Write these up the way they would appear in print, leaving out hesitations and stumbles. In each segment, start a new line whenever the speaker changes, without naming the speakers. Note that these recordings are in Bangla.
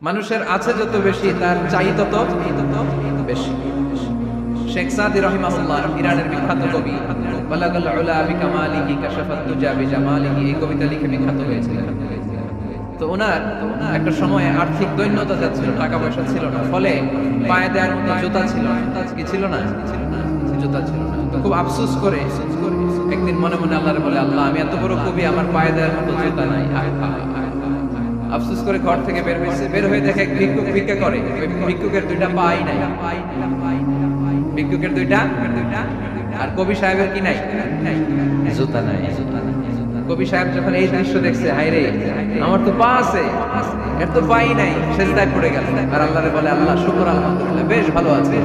মানুষের আছে যত বেশি তার চাই তত বেশি। শেখ সাদি রাহিমাহুল্লাহ, ইরানের বিখ্যাত কবি, বালাগাল উলা বিকামালিহি কাশাফাত দুজা বিজামালিহি, এই কবিতা লিখে বিখ্যাত হয়েছিলেন। তো ওনার একটা সময়ে আর্থিক দৈন্যতা যাচ্ছিল, টাকা পয়সা ছিল না, ফলে পায়ে দেওয়ার মতো জুতা ছিল না, কি ছিল না, জুতা ছিল না। তো খুব আফসোস করে একদিন মনে মনে আল্লাহরে বলে, আল্লাহ আমি এত বড় কবি, আমার পায়ে দেওয়ার মতো জুতা নাই। আফসোস করে ঘর থেকে বের হয়েছে, বের হয়ে দেখে এক ভিক্ষুক ভিক্ষা করে, ভিক্ষুকের দুইটা পাই নাই, ভিক্ষুকের দুইটা, আর কবি সাহেবের কি নাই, জুতা নাই। কবি সাহেব যখন এই দৃশ্য দেখছে, হায় রে আমার তো পা আছে, এর তো পাই নাই, সেজদায় পড়ে গেল আর আল্লাহরে বলে, আল্লাহ শুকর আলহামদুলিল্লাহ, বেশ ভালো আছে,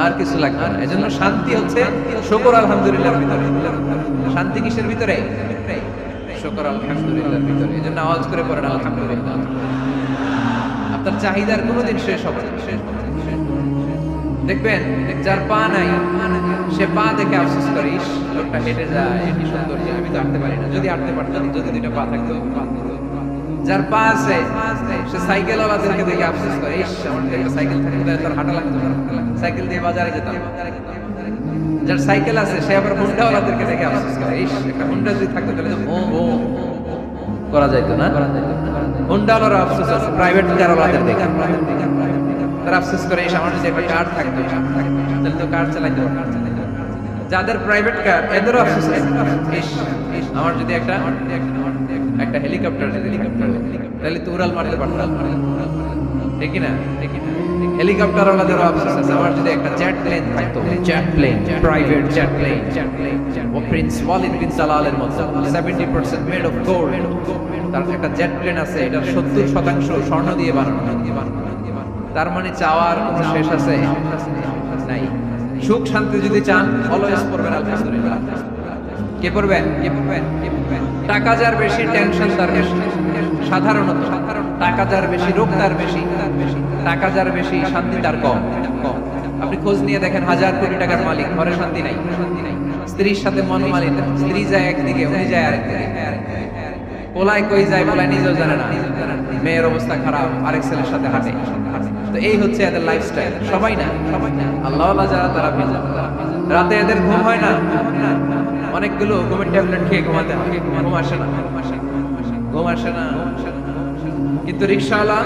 আর কিছু লাগবে না। এজন্য শান্তি হচ্ছে শুকর আলহামদুলিল্লাহর ভিতরে। শান্তি কিসের ভিতরে? শুকর আলহামদুলিল্লাহর ভিতরে। এজন্য আওয়াজ করে পড়েন আলহামদুলিল্লাহ। আপনার চাহিদার কোনোদিন শেষ হবে না। দেখবেন যার পা নাই, সে পা দেখে আফসোস করে, ইস লোকটা হেঁটে যায়, কি সুন্দর, আমি তো হাঁটতে পারি না, যদি হাঁটতে পারতাম, যদি দুইটা পা থাকতো। যার পা আছে সে সাইকেল ওয়ালাদেরকে দেখে আফসোস করে, ইস আমার যদি একটা সাইকেল থাকতো তাহলে তার হাঁটা লাগতো না, সাইকেল দিয়ে বাজারে যেতাম। যার সাইকেল আছে সে আবার হুন্ডা ওয়ালাদেরকে দেখে আফসোস করে, ইস একটা হুন্ডা যদি থাকতো তাহলে তো ও করা যাইতো না। হুন্ডা ওয়ালার আফসোস আছে, প্রাইভেট কার ওয়ালাদের দেখে তারা আফসোস করে, ইস আমার যদি একটা কার থাকতো তাহলে তো কার চালাইতো। যাদের প্রাইভেট কার এদেরও আফসোস আছে, ইস আমার যদি একটা হেলিকপ্টার তাহলে তো উড়াল মারতে পারতাম, ঠিক না? হেলিকপ্টার ওয়ালাদেরও আফসোস আছে, আমার যদি একটা জেট প্লেন থাকতো, jet plane, private jet plane, ও প্রিন্স ওয়ালিদ বিন সালালের মতো 70% মেড অফ গোল্ড, তার একটা জেট প্লেন আছে, এটা 70% স্বর্ণ দিয়ে বানানো। তার মানে চাওয়ার কোনো শেষ আছে নাই। সুখ শান্তি যদি চান, অলওয়েজ পড়বেন আলহামদুলিল্লাহ। কে পড়বেন? টাকা যার বেশি, টেনশন তার বেশি। সাধারণত টাকা যার বেশি, রোগ তার বেশি। টাকা যার বেশি, শান্তি তার কম। আপনি খোঁজ নিয়ে দেখেন, 1000 কোটি টাকার মালিক, ঘরে শান্তি নাই। স্ত্রীর সাথে মনোমালিন্য, স্ত্রী যায় একদিকে, উনি যায় আরেকদিকে। পোলায় কই যায়, পোলায় নিজেও জানে না, মেয়ের অবস্থা খারাপ, আরেক ছেলের সাথে হাঁটে। তো এই হচ্ছে এদের লাইফস্টাইল। সবাই না, আল্লাহ যারা তারা ভিন্ন। রাতে এদের ঘুম হয় না, অনেকগুলো ঘুমের ট্যাবলেট খেয়ে ঘুমাতে হয়, ঘুম আসে না, ঘুম আসে না। কিন্তু রিক্সাওয়ালা,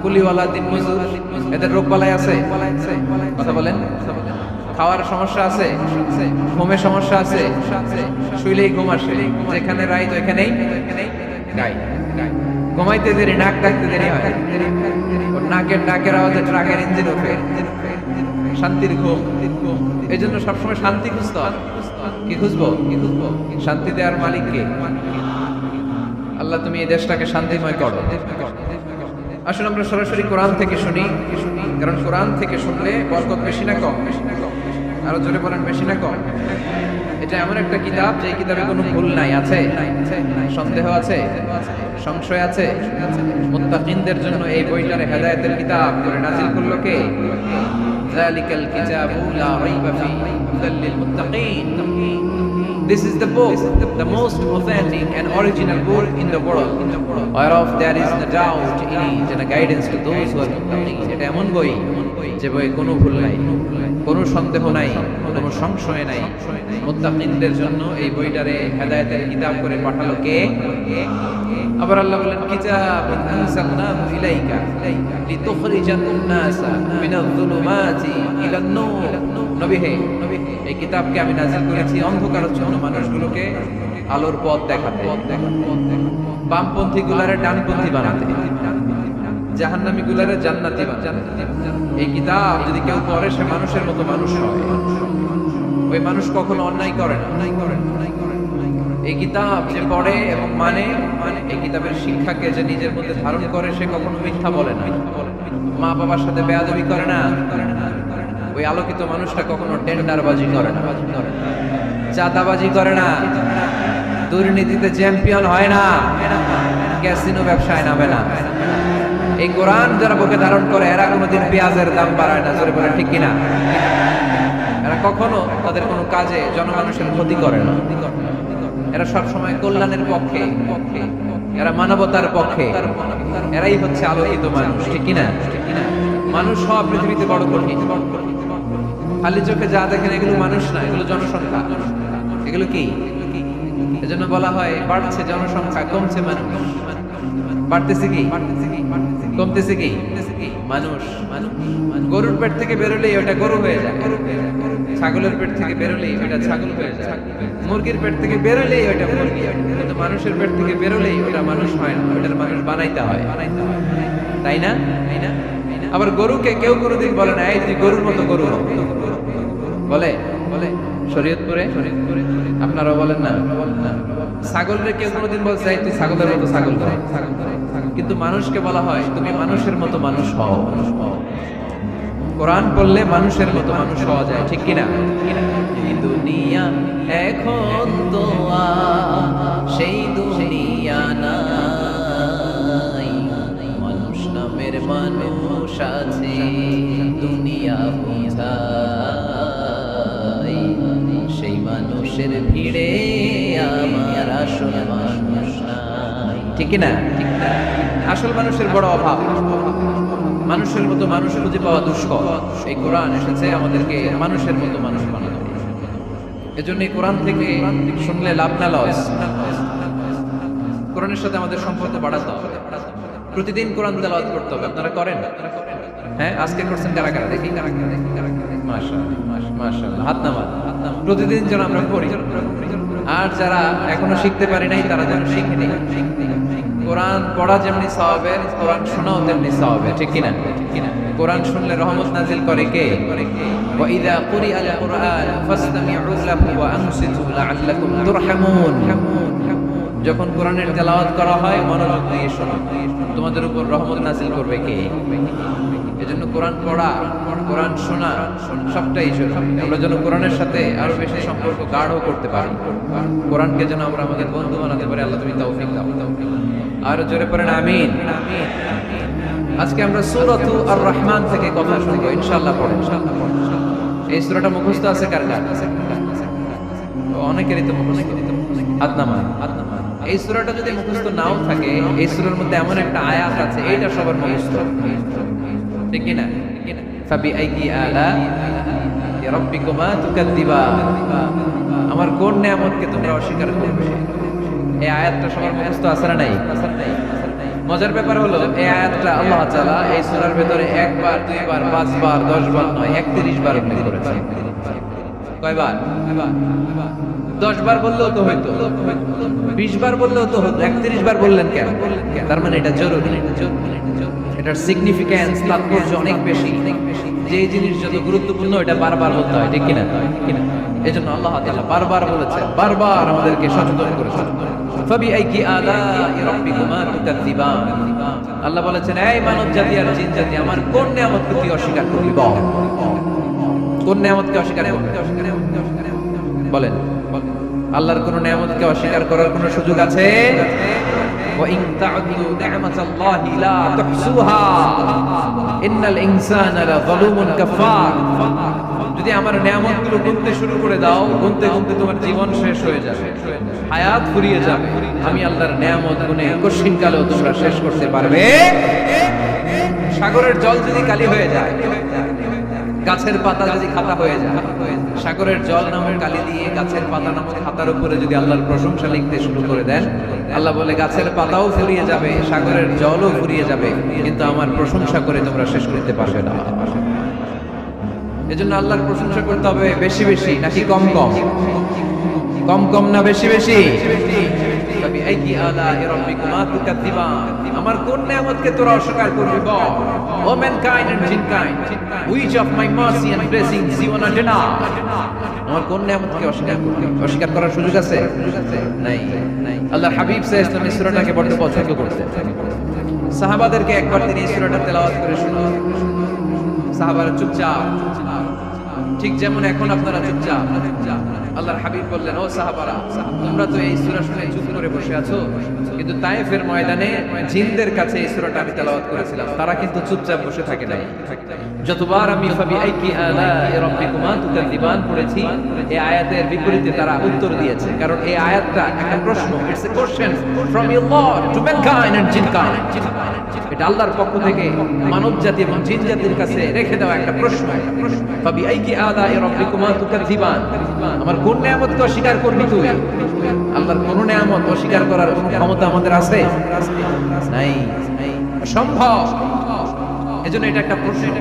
কুলিওয়ালা, দিনমজুর, এদের রোগ বালাই আছে, কথা বলেন। খাওয়ার সমস্যা আছে, ঘুমের সমস্যা আছে, শুইলেই ঘুম আসে, যেখানে রাইত ওইখানেই গাই। ঘুমাইতে দেরি, নাক ডাকতে দেরি হয়, ওর নাকের আওয়াজে ট্রাকের ইঞ্জিন ওঠে। শান্তির ঘুম। এই জন্য সবসময় শান্তি খুঁজতে হবে। কি খুঁজবো? শান্তি দেওয়ার মালিক কে? আল্লাহ তুমি এই দেশটাকে শান্তিময় করো। আসুন আমরা সরাসরি কোরআন থেকে শুনি, কারণ কোরআন থেকে শুনলে বরকত বেশি না কম? আরো জোরে বলেন, বেশি না কম? এটা এমন একটা কিতাব যে কিতাবে কোনো ভুল নাই। আছে? সন্দেহ আছে? সংশয় আছে? মুত্তাকিনদের জন্য এই বইটারে হেদায়েতের কিতাব করে নাজিল করলো কে? যালিকাল কিতাবু লা রাইবা ফীহি হুদাল লিল মুত্তাকিন। This is the book, the most authentic and original book in the world, whereof there is no doubt in it and a guidance to those who are muttaqin. এটা এমন বই যে বই কোনো ভুল নাই, কোনো সন্দেহ নাই, কোনো সংশয় নাই। মুত্তাকিনদের জন্য এই বইটারে হেদায়েতের কিতাব করে পাঠালো কে? আবার আল্লাহ বলেন, কিতাবুন আনসালনাহু ইলাইকা লিতুখরিজান নাসা মিনাল যুলুমাতি ইলান নূর। নবী হে, এই কিতাবকে আমি নাযিল করেছি অন্ধকারের জন্য মানুষগুলোকে আলোর পথ দেখাতে, বামপন্থী গুলারে ডানপন্থী বানাতে, জাহান্নামী গুলারে জান্নাতি বানাতে। এই কিতাব যদি কেউ পড়ে, সে মানুষের মতো মানুষ হয়। ওই মানুষ কখনো অন্যায় করে না। এই কিতাব যে পড়ে এবং মানে এই কিতাবের শিক্ষাকে যে নিজের মধ্যে ধারণ করে, সে কখনো মিথ্যা বলে না, মা বাবার সাথে বেয়াদবি করে না। ওই আলোকিত মানুষটা কখনো টেন্ডারবাজি করে না, চাঁদাবাজি করে না, দুর্নীতিতে চ্যাম্পিয়ন হয় না, ক্যাসিনো ব্যবসায় নামে না। এই কোরআন যারা বুকে ধারণ করে, এরা কোনোদিন পেঁয়াজের দাম বাড়ায় না। জোরে বলে ঠিক কিনা? এরা কখনো তাদের কোনো কাজে জনমানুষের ক্ষতি করে না। এরা সবসময় কল্যাণের পক্ষে। এরা মানবতার পক্ষে, এরাই হচ্ছে আলোকিত মানুষ, ঠিক কিনা? মানুষ হওয়া পৃথিবীতে বড় কঠিন। খালি চোখে যা দেখেন এগুলো মানুষ না, এগুলো জনসংখ্যা। এগুলো কি? এজন্য বলা হয় বাড়ছে জনসংখ্যা, কমছে মানুষ। বাড়তেছে কি? কমতেছে কি? মানুষ। গরুর পেট থেকে বেরোলেই ওটা গরু হয়ে যায়, ছাগলের পেট থেকে বেরোলেই ওটা ছাগল হয়ে যায়, মুরগির পেট থেকে বেরোলেই ওটা মুরগি হয়, কিন্তু মানুষের পেট থেকে বেরোলেই ওটা মানুষ হয় না, ওটার মানুষ বানাইতে হয়, তাই না? আবার গরুকে কেউ কোনোদিন বলে না এই তুই গরুর মতো গরু হ, বলে? শরীয়তপুরে আপনারাও বলেন না? ছাগলরে কেউ কোনোদিন বলছে এই তুই ছাগলের মতো ছাগল হ, কিন্তু মানুষকে বলা হয় তুমি মানুষের মতো মানুষ হও। কোরআন পড়লে মানুষের মতো মানুষ হওয়া যায়, ঠিক কিনা? এই দুনিয়া এখন তো সেই দুনিয়া নাই, মানুষ নামের মানুষ আছে দুনিয়া বোঝাই, সেই মানুষের ভিড়ে আমার আসল মানুষ নাই, ঠিক কিনা? আসল মানুষের বড় অভাব, মানুষের মতো মানুষ খুঁজে পাওয়া দুষ্কর। এই কোরআন এসেছে আমাদেরকে মানুষের মতো মানুষ বানানো। এজন্য এই কোরআন থেকে শুনলে লাভ না লস, কোরআনের সাথে আমাদের সম্পর্ক বাড়াতে হবে। প্রতিদিন কোরআন তেলাওয়াত করতে হবে। আপনারা করেন? হ্যাঁ, আজকে করছেন কারা কারা? দেখি মাশাআল্লাহ, মাশাআল্লাহ, হাত নামান। প্রতিদিন যেন আমরা করি, আর যারা এখনো শিখতে পারি নাই তারা যেন শিখে নেই। কোরআন পড়া যেমনি সওয়াবের, কোরআন শোনাও তেমনি সওয়াবের, ঠিক কিনা? কোরআন শুনলে রহমত নাজিল করে কে? ওয়া ইযা কুরিআল কুরআন ফাসতামিউ লাহু ওয়া আনসিতু লাআল্লাকুম তুরহামুন। যখন কোরআনের তেলাওয়াত করা হয় মনোযোগ দিয়ে শোনো, তোমাদের উপর রহমত নাজিল করবে কে? এজন্য কোরআন পড়া, কোরআন শোনা সবটাই জরুরি। আমরা যেন কোরআনের সাথে আরো বেশি সম্পর্ক গাঢ় করতে পারি, কোরআনকে যেন আমরা আমাদের বন্ধু বানাতে পারি। আল্লাহ তুমি তৌফিক দাও। আরো জোরে পড়েন আমিন। আজকে আমরা সূরাতু আর রহমান থেকে কথা শুনবো ইনশাআল্লাহ। পড়েন। এই সূরাটা মুখস্থ আছে কার কার? অনেকেরই তো মুখস্থ। হাত নামান। এই সূরাটা যদি মুখস্থ নাও থাকে, এই সূরার মধ্যে এমন একটা আয়াত আছে এইটা সবার মুখস্থ, ঠিক কি না? ফাবিআইয়ি আলা রাব্বিকুমা তুকাদ্দিবান। আমার কোন নিয়ামতকে তোমরা অস্বীকার করবে? এই আয়াতটা সবার মুখস্থ আছে না নাই? মজার ব্যাপার হলো এই আয়াতটা আল্লাহ তাআলা এই সূরার ভিতরে একবার, দুইবার, 5 বার, 10 বার নয়, 31 বার উল্লেখ করেছেন। কয়বার? 10 বার বললেও তো হইতো, 20 বার বললেও তো হতো, 31 বার বললেন কেন? তার মানে এটা জরুরি, এটার সিগনিফিক্যান্স, তাৎপর্য অনেক বেশি। যে জিনিস যত গুরুত্বপূর্ণ এটা বারবার বলতে হয়, ঠিক কিনা? এজন্য আল্লাহ তাআলা বারবার বলেছেন, বারবার আমাদেরকে সচেতন করেছেন। ফাবিআইয়ি আলাই রাব্বিকুমা তুকাদ্দিবান। আল্লাহ বলেছেন এই মানব জাতি আর জিন জাতি আমার কোন নিয়ামতকে তুই অস্বীকার করবি? বল, কোন নিয়ামতকে অস্বীকার করবি? বলেন। আল্লাহর কোন নিয়ামতকে অস্বীকার করার কোন সুযোগ আছে? ওয়া ইন তা'উদু নি'মাতাল্লাহি লা তুহসুহা ইন্নাল ইনসানা লাযালুমুন কাফার। যদি আমার নিয়ামতগুলো গুনতে শুরু করে দাও, গুনতে গুনতে তোমার জীবন শেষ হয়ে যাবে, হায়াত ফুরিয়ে যাবে। আমি আল্লাহর নিয়ামত গুনে কঠিন কালেও তোমরা শেষ করতে পারবে? সাগরের জল যদি কালি হয়ে যায়, গাছের পাতা যদি খাতা হয়ে যায়, সাগরের জল নামের কালি দিয়ে গাছের পাতা নামক খাতার উপরে যদি আল্লাহর প্রশংসা লিখতে শুরু করে দেন, আল্লাহ বলে গাছের পাতাও ফুরিয়ে যাবে, সাগরের জলও ফুরিয়ে যাবে, কিন্তু আমার প্রশংসা করে তোমরা শেষ করতে পারবে না। এজন্য আল্লাহর প্রশংসা করতে হবে বেশি বেশি নাকি কম কম? কম কম না বেশি বেশি? ফাবিআইয়ি আলাই রাব্বিকুমা তুকাদ্দিবান। আমার কোন নিয়ামতকে তোরা অস্বীকার করবি? বল। O mankind and jinnkind, which of my mercy and blessings you wanna deny? আমার কোন নিয়ামতকে অস্বীকার করবি? অস্বীকার করার সুযোগ আছে? নাই। আল্লাহর হাবিব সাল্লাল্লাহু আলাইহি ওয়াসাল্লাম এই সূরাটাকে বড় পছন্দ করতেন। সাহাবাদেরকে একবার তিনি এই সূরাটা তেলাওয়াত করে শোনালেন। সাহাবারা চুপচাপ ঠিক যেমন এখন আপনারা চুপচাপ। আল্লাহর হাবিব বললেন, ও সাহাবারা, তোমরা তো এই সূরা শুনে চুপ করে বসে আছো, কিন্তু তায়েফের ময়দানে জিনদের কাছে এই সূরাটা আমি তেলাওয়াত করেছিলাম, তারা কিন্তু চুপচাপ বসে থাকে নাই। যতবার আমি ফাবিআইকি আলাই রাব্বিকুমা তুকাযিবান পড়েছি, এই আয়াতের বিপরীতে তারা উত্তর দিয়েছে, কারণ এই আয়াতটা একটা প্রশ্ন, it's a question from your lord to mankind and jinnkind. এটা আল্লাহর পক্ষ থেকে মানব জাতি এবং জিন জাতির কাছে রেখে দেওয়া একটা প্রশ্ন। ফাবিআইকি আলাই রাব্বিকুমা তুকাযিবান, আমার কোন নিয়ামতকে অস্বীকার করবি তুই? আল্লাহর কোন নিয়ামত অস্বীকার করার কোন ক্ষমতা আমাদের আছে? নাই, অসম্ভব। এজন্য এটা একটা প্রশ্ন।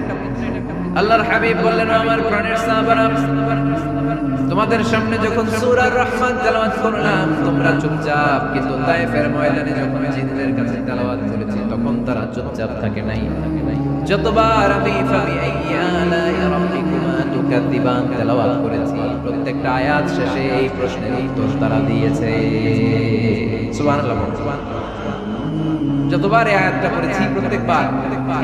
আল্লাহর হাবিব বললেন, আমার প্রাণের সাহাবারা, তোমাদের সামনে যখন সূরা রহমান তেলাওয়াত করলাম তোমরা চুপচাপ, কিন্তু তায়েফের ময়দানে যখন জিনদের কাছে তেলাওয়াত করেছি তখন তারা চুপচাপ থাকে নাই। যতবার আমি ফাবিআইকি আলাই রাব্বিকুমা তুকাযিবান তেলাওয়াত করেছি, প্রত্যেকটা আয়াত শেষে এই প্রশ্নের উত্তর তারা দিয়েছে। সুবহানাল্লাহ। যতবার এই আয়াতটা পড়েছি প্রত্যেকবার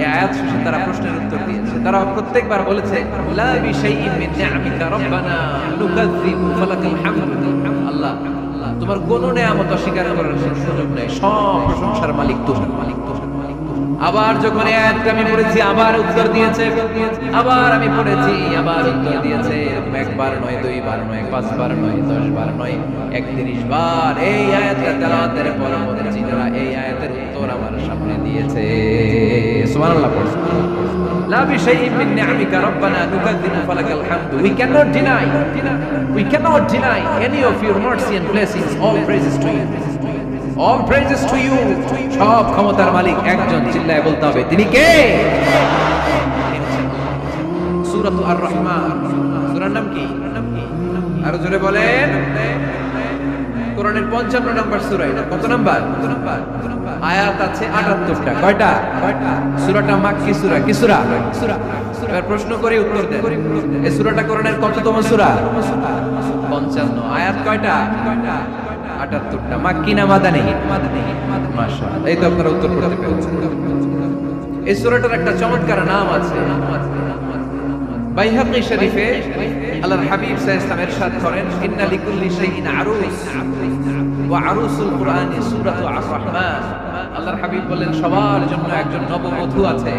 এই আয়াত শেষে তারা প্রশ্নের উত্তর দিয়েছে। তারা প্রত্যেকবার বলেছে, লা বিশাইইন মিন নি'মিকা রাব্বানা নুকাযযিবু ফালাকাল হামদ। আল্লাহ, তোমার কোন নিয়ামত অস্বীকার করার সুযোগ নেই, সব প্রশংসার মালিক তুমি। আবার যখন এই আয়াতটা আমি পড়েছি আবার উত্তর দিয়েছে, আবার আমি পড়েছি আবার উত্তর দিয়েছে। একবার নয়, দুইবার নয়, পাঁচবার নয়, 10 বার নয়, 31 বার এই আয়াতটা তেলাওয়াতের পর জিনেরা এই আয়াতের উত্তর আমার সামনে দিয়েছে। সুবহানাল্লাহ। লা বিশাইইন মিন নি'মিকা রাব্বানা নুকাযযিবু ফালাকাল হামদ। We cannot deny any of your mercy and blessings. All praises to you. All praises to you. সব ক্ষমতার মালিক একজন, চিল্লায়ে বলতে হবে, তিনি কে? সূরাতুল আর-রহমান। সূরার নাম কি? আরো জোরে বলেন। কোরআনের 55 নম্বর সূরা। এটা কত নাম্বার? আয়াত আছে 78টা। কয়টা? সূরাটা মাক্কি সূরা। কি সূরা? এবার প্রশ্ন করে উত্তর দেন। এই সূরাটা কোরআনের কততম সূরা? 55। আয়াত কয়টা? 78টা। মাক্কি না মাদানী? মাশাআল্লাহ, এই তো আপনারা উত্তর করতে পেরেছেন। এই সূরাটার একটা চমৎকার নাম আছে। বাইহাকী শরীফে আল্লাহর হাবিব সাল্লাল্লাহু আলাইহি ওয়াসাল্লাম ইরশাদ করেন, ইন্না লিকুল্লি শাইইন আরুস ওয়া আরুসুল কুরআনি সূরাতু আর-রহমান। আল্লাহর হাবিব বলেন, সবার জন্য একজন নববধূ আছে,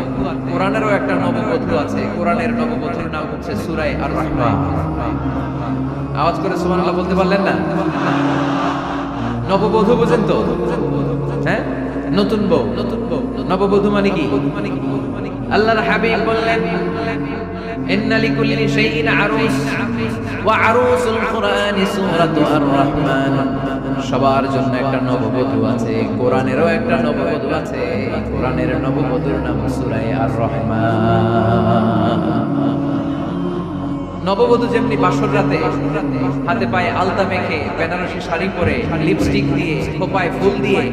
কোরআনেরও একটা নববধূ আছে। কোরআনের নববধূর নাম হচ্ছে সূরা আর-রহমান। আওয়াজ করে সুবহানাল্লাহ বলতে পারলেন না? নববধূ বুঝেন তো? হ্যাঁ, নতুন বউ। নববধূ মানে কি? আল্লাহর হাবিব বললেন, ইন্না লিকুল্লি শাইইন আরুস ওয়া আরুসুল কুরআনি সূরাতু আর-রহমান। সবার জন্য একটা নববধূ আছে, কোরআনেরও একটা নববধূ আছে। কোরআনের নববধূর নাম সূরা আর-রহমান। নববধূ যেমনি বাসর রাতে হাতে পায়ে আলতা মেখে, বেনারসি শাড়ি পরে, লিপস্টিক দিয়ে, খোপায় ফুল দিয়ে,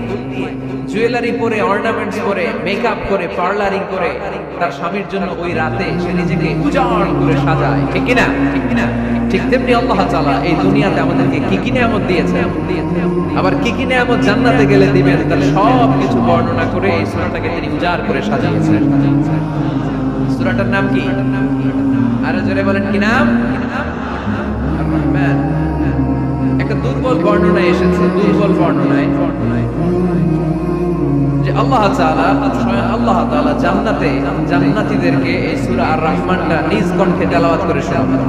জুয়েলারি পরে, অর্নামেন্টস পরে, মেকআপ করে, পার্লারিং করে তার স্বামীর জন্য ওই রাতে সে নিজেকে উজাড় করে সাজায়, ঠিক কিনা? ঠিক তেমনি আল্লাহ তাআলা এই দুনিয়াতে আমাদেরকে কি কি নিয়ামত দিয়েছে, আবার কি কি নিয়ামত জান্নাতে গেলে দিবেন, তার সব কিছু বর্ণনা করে এই সূরাটাকে তিনি উজাড় করে সাজিয়েছেন। সূরাটার নাম কি? আরো জোরে বলেন, কি নাম? আর-রহমান। একটা দুর্বল বর্ণনায় এসেছে, দুর্বল বর্ণনায় যে আল্লাহ তাআলা জান্নাতে জান্নাতীদেরকে এই সূরা আর-রহমানটা নিজ কণ্ঠে তেলাওয়াত করে শোনাবেন।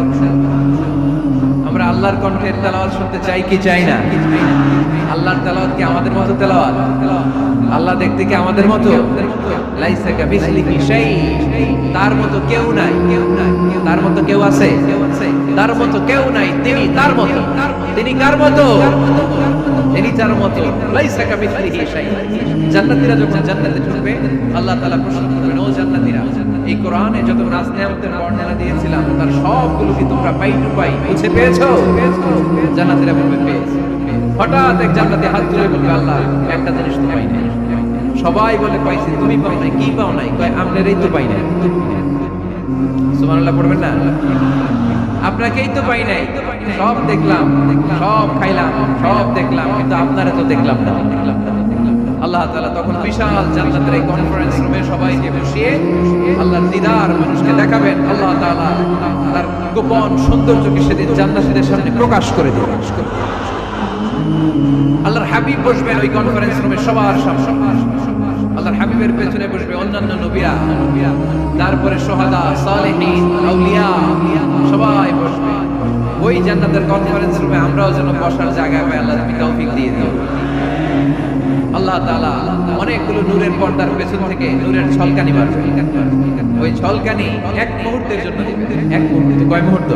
আমরা আল্লাহর কণ্ঠে তেলাওয়াত শুনতে চাই কি চাই না? আল্লাহর তেলাওয়াত কি আমাদের মতো তেলাওয়াত? আল্লাহ দেখতে কি আমাদের মতো? লাইসা কামিসলিহি শাই। তার মতো কেউ নাই। তার মতো কেউ আছে? তার মতো কেউ নাই। তিনি তার মতো। তিনি কার মতো? তিনি তার মতো। লাইসা কামিসলিহি শাই। জান্নাতীরা যখন জান্নাতে ঢুকবে, আল্লাহ তাআলা প্রশ্ন করবেন, ও জান্নাতীরা, এই কোরআনে যত নাজ নিয়ামতের বর্ণনা দিয়েছিলাম তার সবগুলো কি তোমরা পাই টু পাই বুঝে পেয়েছো? জান্নাতীরা বলবে পেয়েছি। হঠাৎ এক জান্নাতি হাত তুলে বলবে, আল্লাহ একটা জিনিস তো পাই নাই। সবাই বলে পাইছি, তুমি পাও নাই। কি পাও নাই? কয় আপনারই তো পাই নাই। সুবহানাল্লাহ পড়বেন না? আপনাকেই তো পাই নাই। সব দেখলাম, সব খাইলাম, সব দেখলাম, কিন্তু আপনারা তো দেখলাম না। আল্লাহ তাআলা তখন বিশাল জান্নাতের এই কনফারেন্স রুমে সবাইকে বসিয়ে আল্লাহর দিদার মানুষকে দেখাবেন। আল্লাহ তাআলা তার গোপন সৌন্দর্যকে সেদিন জান্নাতীদের সামনে প্রকাশ করে দিবেন। আল্লাহর হাবিব বসবেন ওই কনফারেন্স রুমে সবার সামনে। আল্লাহর হাবিবের পেছনে বসবে অন্যান্য নবীরা, তারপরে শুহাদা, সালেহীন, আউলিয়া সবাই বসবে ওই জান্নাতের কনফারেন্স রুমে। আমরাও যেন বসার জায়গা পাই, আল্লাহ তুমি তৌফিক দিয়ে দিও। আল্লাহ তাআলা অনেকগুলো নূরের পর্দার পেছন থেকে নূরের ঝলকানি মারবে। ওই ঝলকানি এক মুহূর্তের জন্য দিবে। এক মুহূর্ত, কয় মুহূর্ত?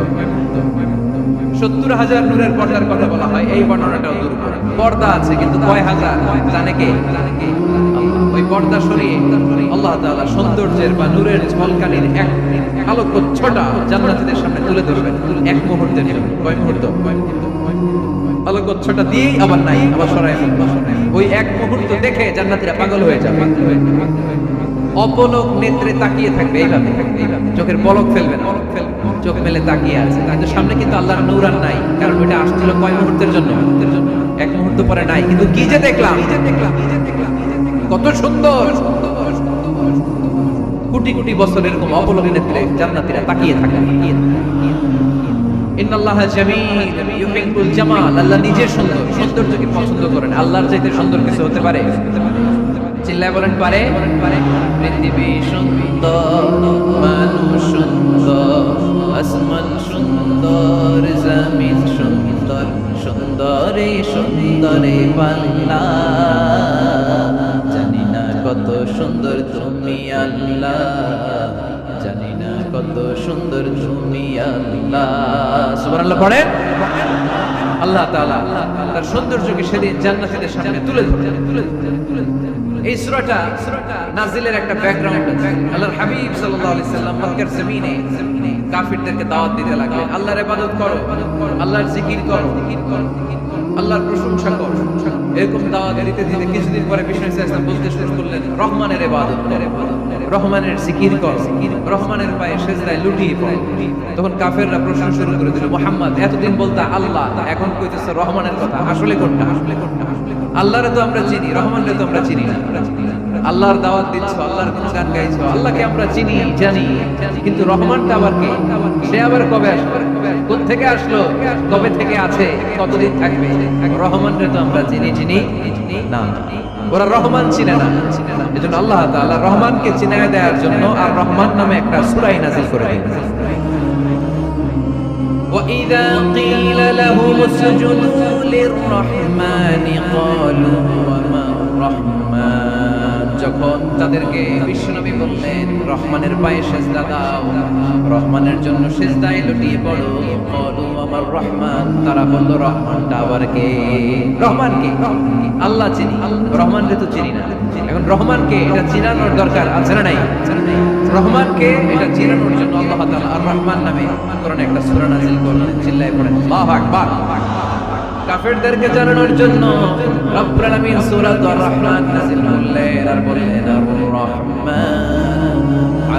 ৭০,০০০ নূরের পর্দার কথা বলা হয়, এই বর্ণনাটাও দুর্বল। পর্দা আছে কিন্তু কয় হাজার জানে কে? ওই পর্দা সরিয়ে আল্লাহ তাআলা সৌন্দর্যের বা নূরের ঝলকানির এক আলোকচ্ছটা জান্নাতীদের সামনে তুলে ধরবেন এক মুহূর্তের জন্য। কয় মুহূর্ত? আলোকচ্ছটা দিয়েই আবার নাই, আবার সরাই ওই এক মুহূর্ত দেখে জান্নাতীরা পাগল হয়ে যাবে। অপলক নেত্রে তাকিয়ে থাকবে, এইভাবে চোখের পলক ফেলবে না, চোখ মেলে তাকিয়ে আছে। কিন্তু সামনে কিন্তু আল্লাহর নূর আর নাই, কারণ ওইটা আসছিল কয় মুহূর্তের জন্য? এক মুহূর্ত পরে নাই। কিন্তু কি যে দেখলাম, কত সুন্দর! কোটি কোটি বছর এরকম অপলক নেত্রে জান্নাতীরা তাকিয়ে থাকে। ইন্নাল্লাহা জামিল ইউহিব্বুল জামাল, আল্লাহ নিজে সুন্দর, সৌন্দর্যকে পছন্দ করেন। আল্লাহর চাইতে সুন্দর কিছু হতে পারে? চিল্লায় বলেন পারে? পৃথিবী সুন্দর, মানুষ সুন্দর, আসমান সুন্দর, জমিন সুন্দর, সুন্দরে সুন্দরে পাল্লা। জানি না কত সুন্দর তুমি আল্লাহ, জানি না কত সুন্দর তুমি আল্লাহ। সুবহানাল্লাহ পড়েন। আল্লাহ তাআলা তার সৌন্দর্যকে সেদিন জান্নাতীদের সামনে তুলে ধরবেন। এই সূরাটা নাজিলের একটা ব্যাকগ্রাউন্ড আছে। আল্লাহর হাবিব সাল্লাল্লাহু আলাইহি সাল্লাম মক্কার জমিনে কাফিরদেরকে দাওয়াত দিতে লাগলেন, আল্লাহর ইবাদত করো, আল্লাহর জিকির করো, আল্লাহর প্রশংসা করো। এরকম দাওয়াত দিতে দিতে কিছুদিন পরে বিষ্ণু ইসলাম বলতে শুরু করলেন, রহমানের ইবাদত করো, রহমানের জিকির করো, রহমানের পায়ে সেজদায় লুটিয়ে পড়ো। তখন কাফেররা প্রশ্ন শুরু করে দিল, মুহাম্মদ এতদিন বলতা আল্লাহ, এখন কইতেছে রহমানের কথা, আসলে কোনটা? আল্লাহরে তো আমরা চিনি, রহমানরে তো আমরা চিনি না। আল্লাহর দাওয়াত দিচ্ছ, আল্লাহর গুণগান গাইছো, আল্লাহকে আমরা চিনি জানি, কিন্তু রহমানটা আবার কে? সে আবার কবে আসবে? কোথা থেকে আসলো? কবে থেকে আছে? কতদিন থাকবে? রহমানরে তো আমরা চিনি না। ওরা রহমান চিনে না। এজন্য আল্লাহ তাআলা রহমানকে চিনায় দেওয়ার জন্য আর রহমান নামে একটা সূরা নাযিল করে দিলেন। وَإِذَا قِيلَ لَهُمُ اسْجُدُوا لِلرَّحْمَنِ قَالُوا وَمَا الرَّحْمَنُ। যখন তাদেরকে বিশ্বনবী বললেন রহমানের পায়ে সিজদা দাও, রহমানের জন্য সিজদায় লুটিয়ে পড়ো, قالوا وما الرحمن, তারা বলল রহমানটা আবার কে? রহমান কে? আল্লাহ চিনি, রহমানকে তো চিনি না। এখন রহমানকে এটা চিনানোর দরকার আছে না নাই? রহমানকে এটা চিনানোর জন্য আল্লাহ তাআলা আর রহমান নামে কোরআনে একটা সূরা নাযিল করলেন। চিল্লায়ে পড়েন আল্লাহু আকবার। কাফেরদেরকে জানানোর জন্য রব্বুল আলামিন সূরা আর রহমান নাযিল করলেন আর বললেন আর রহমান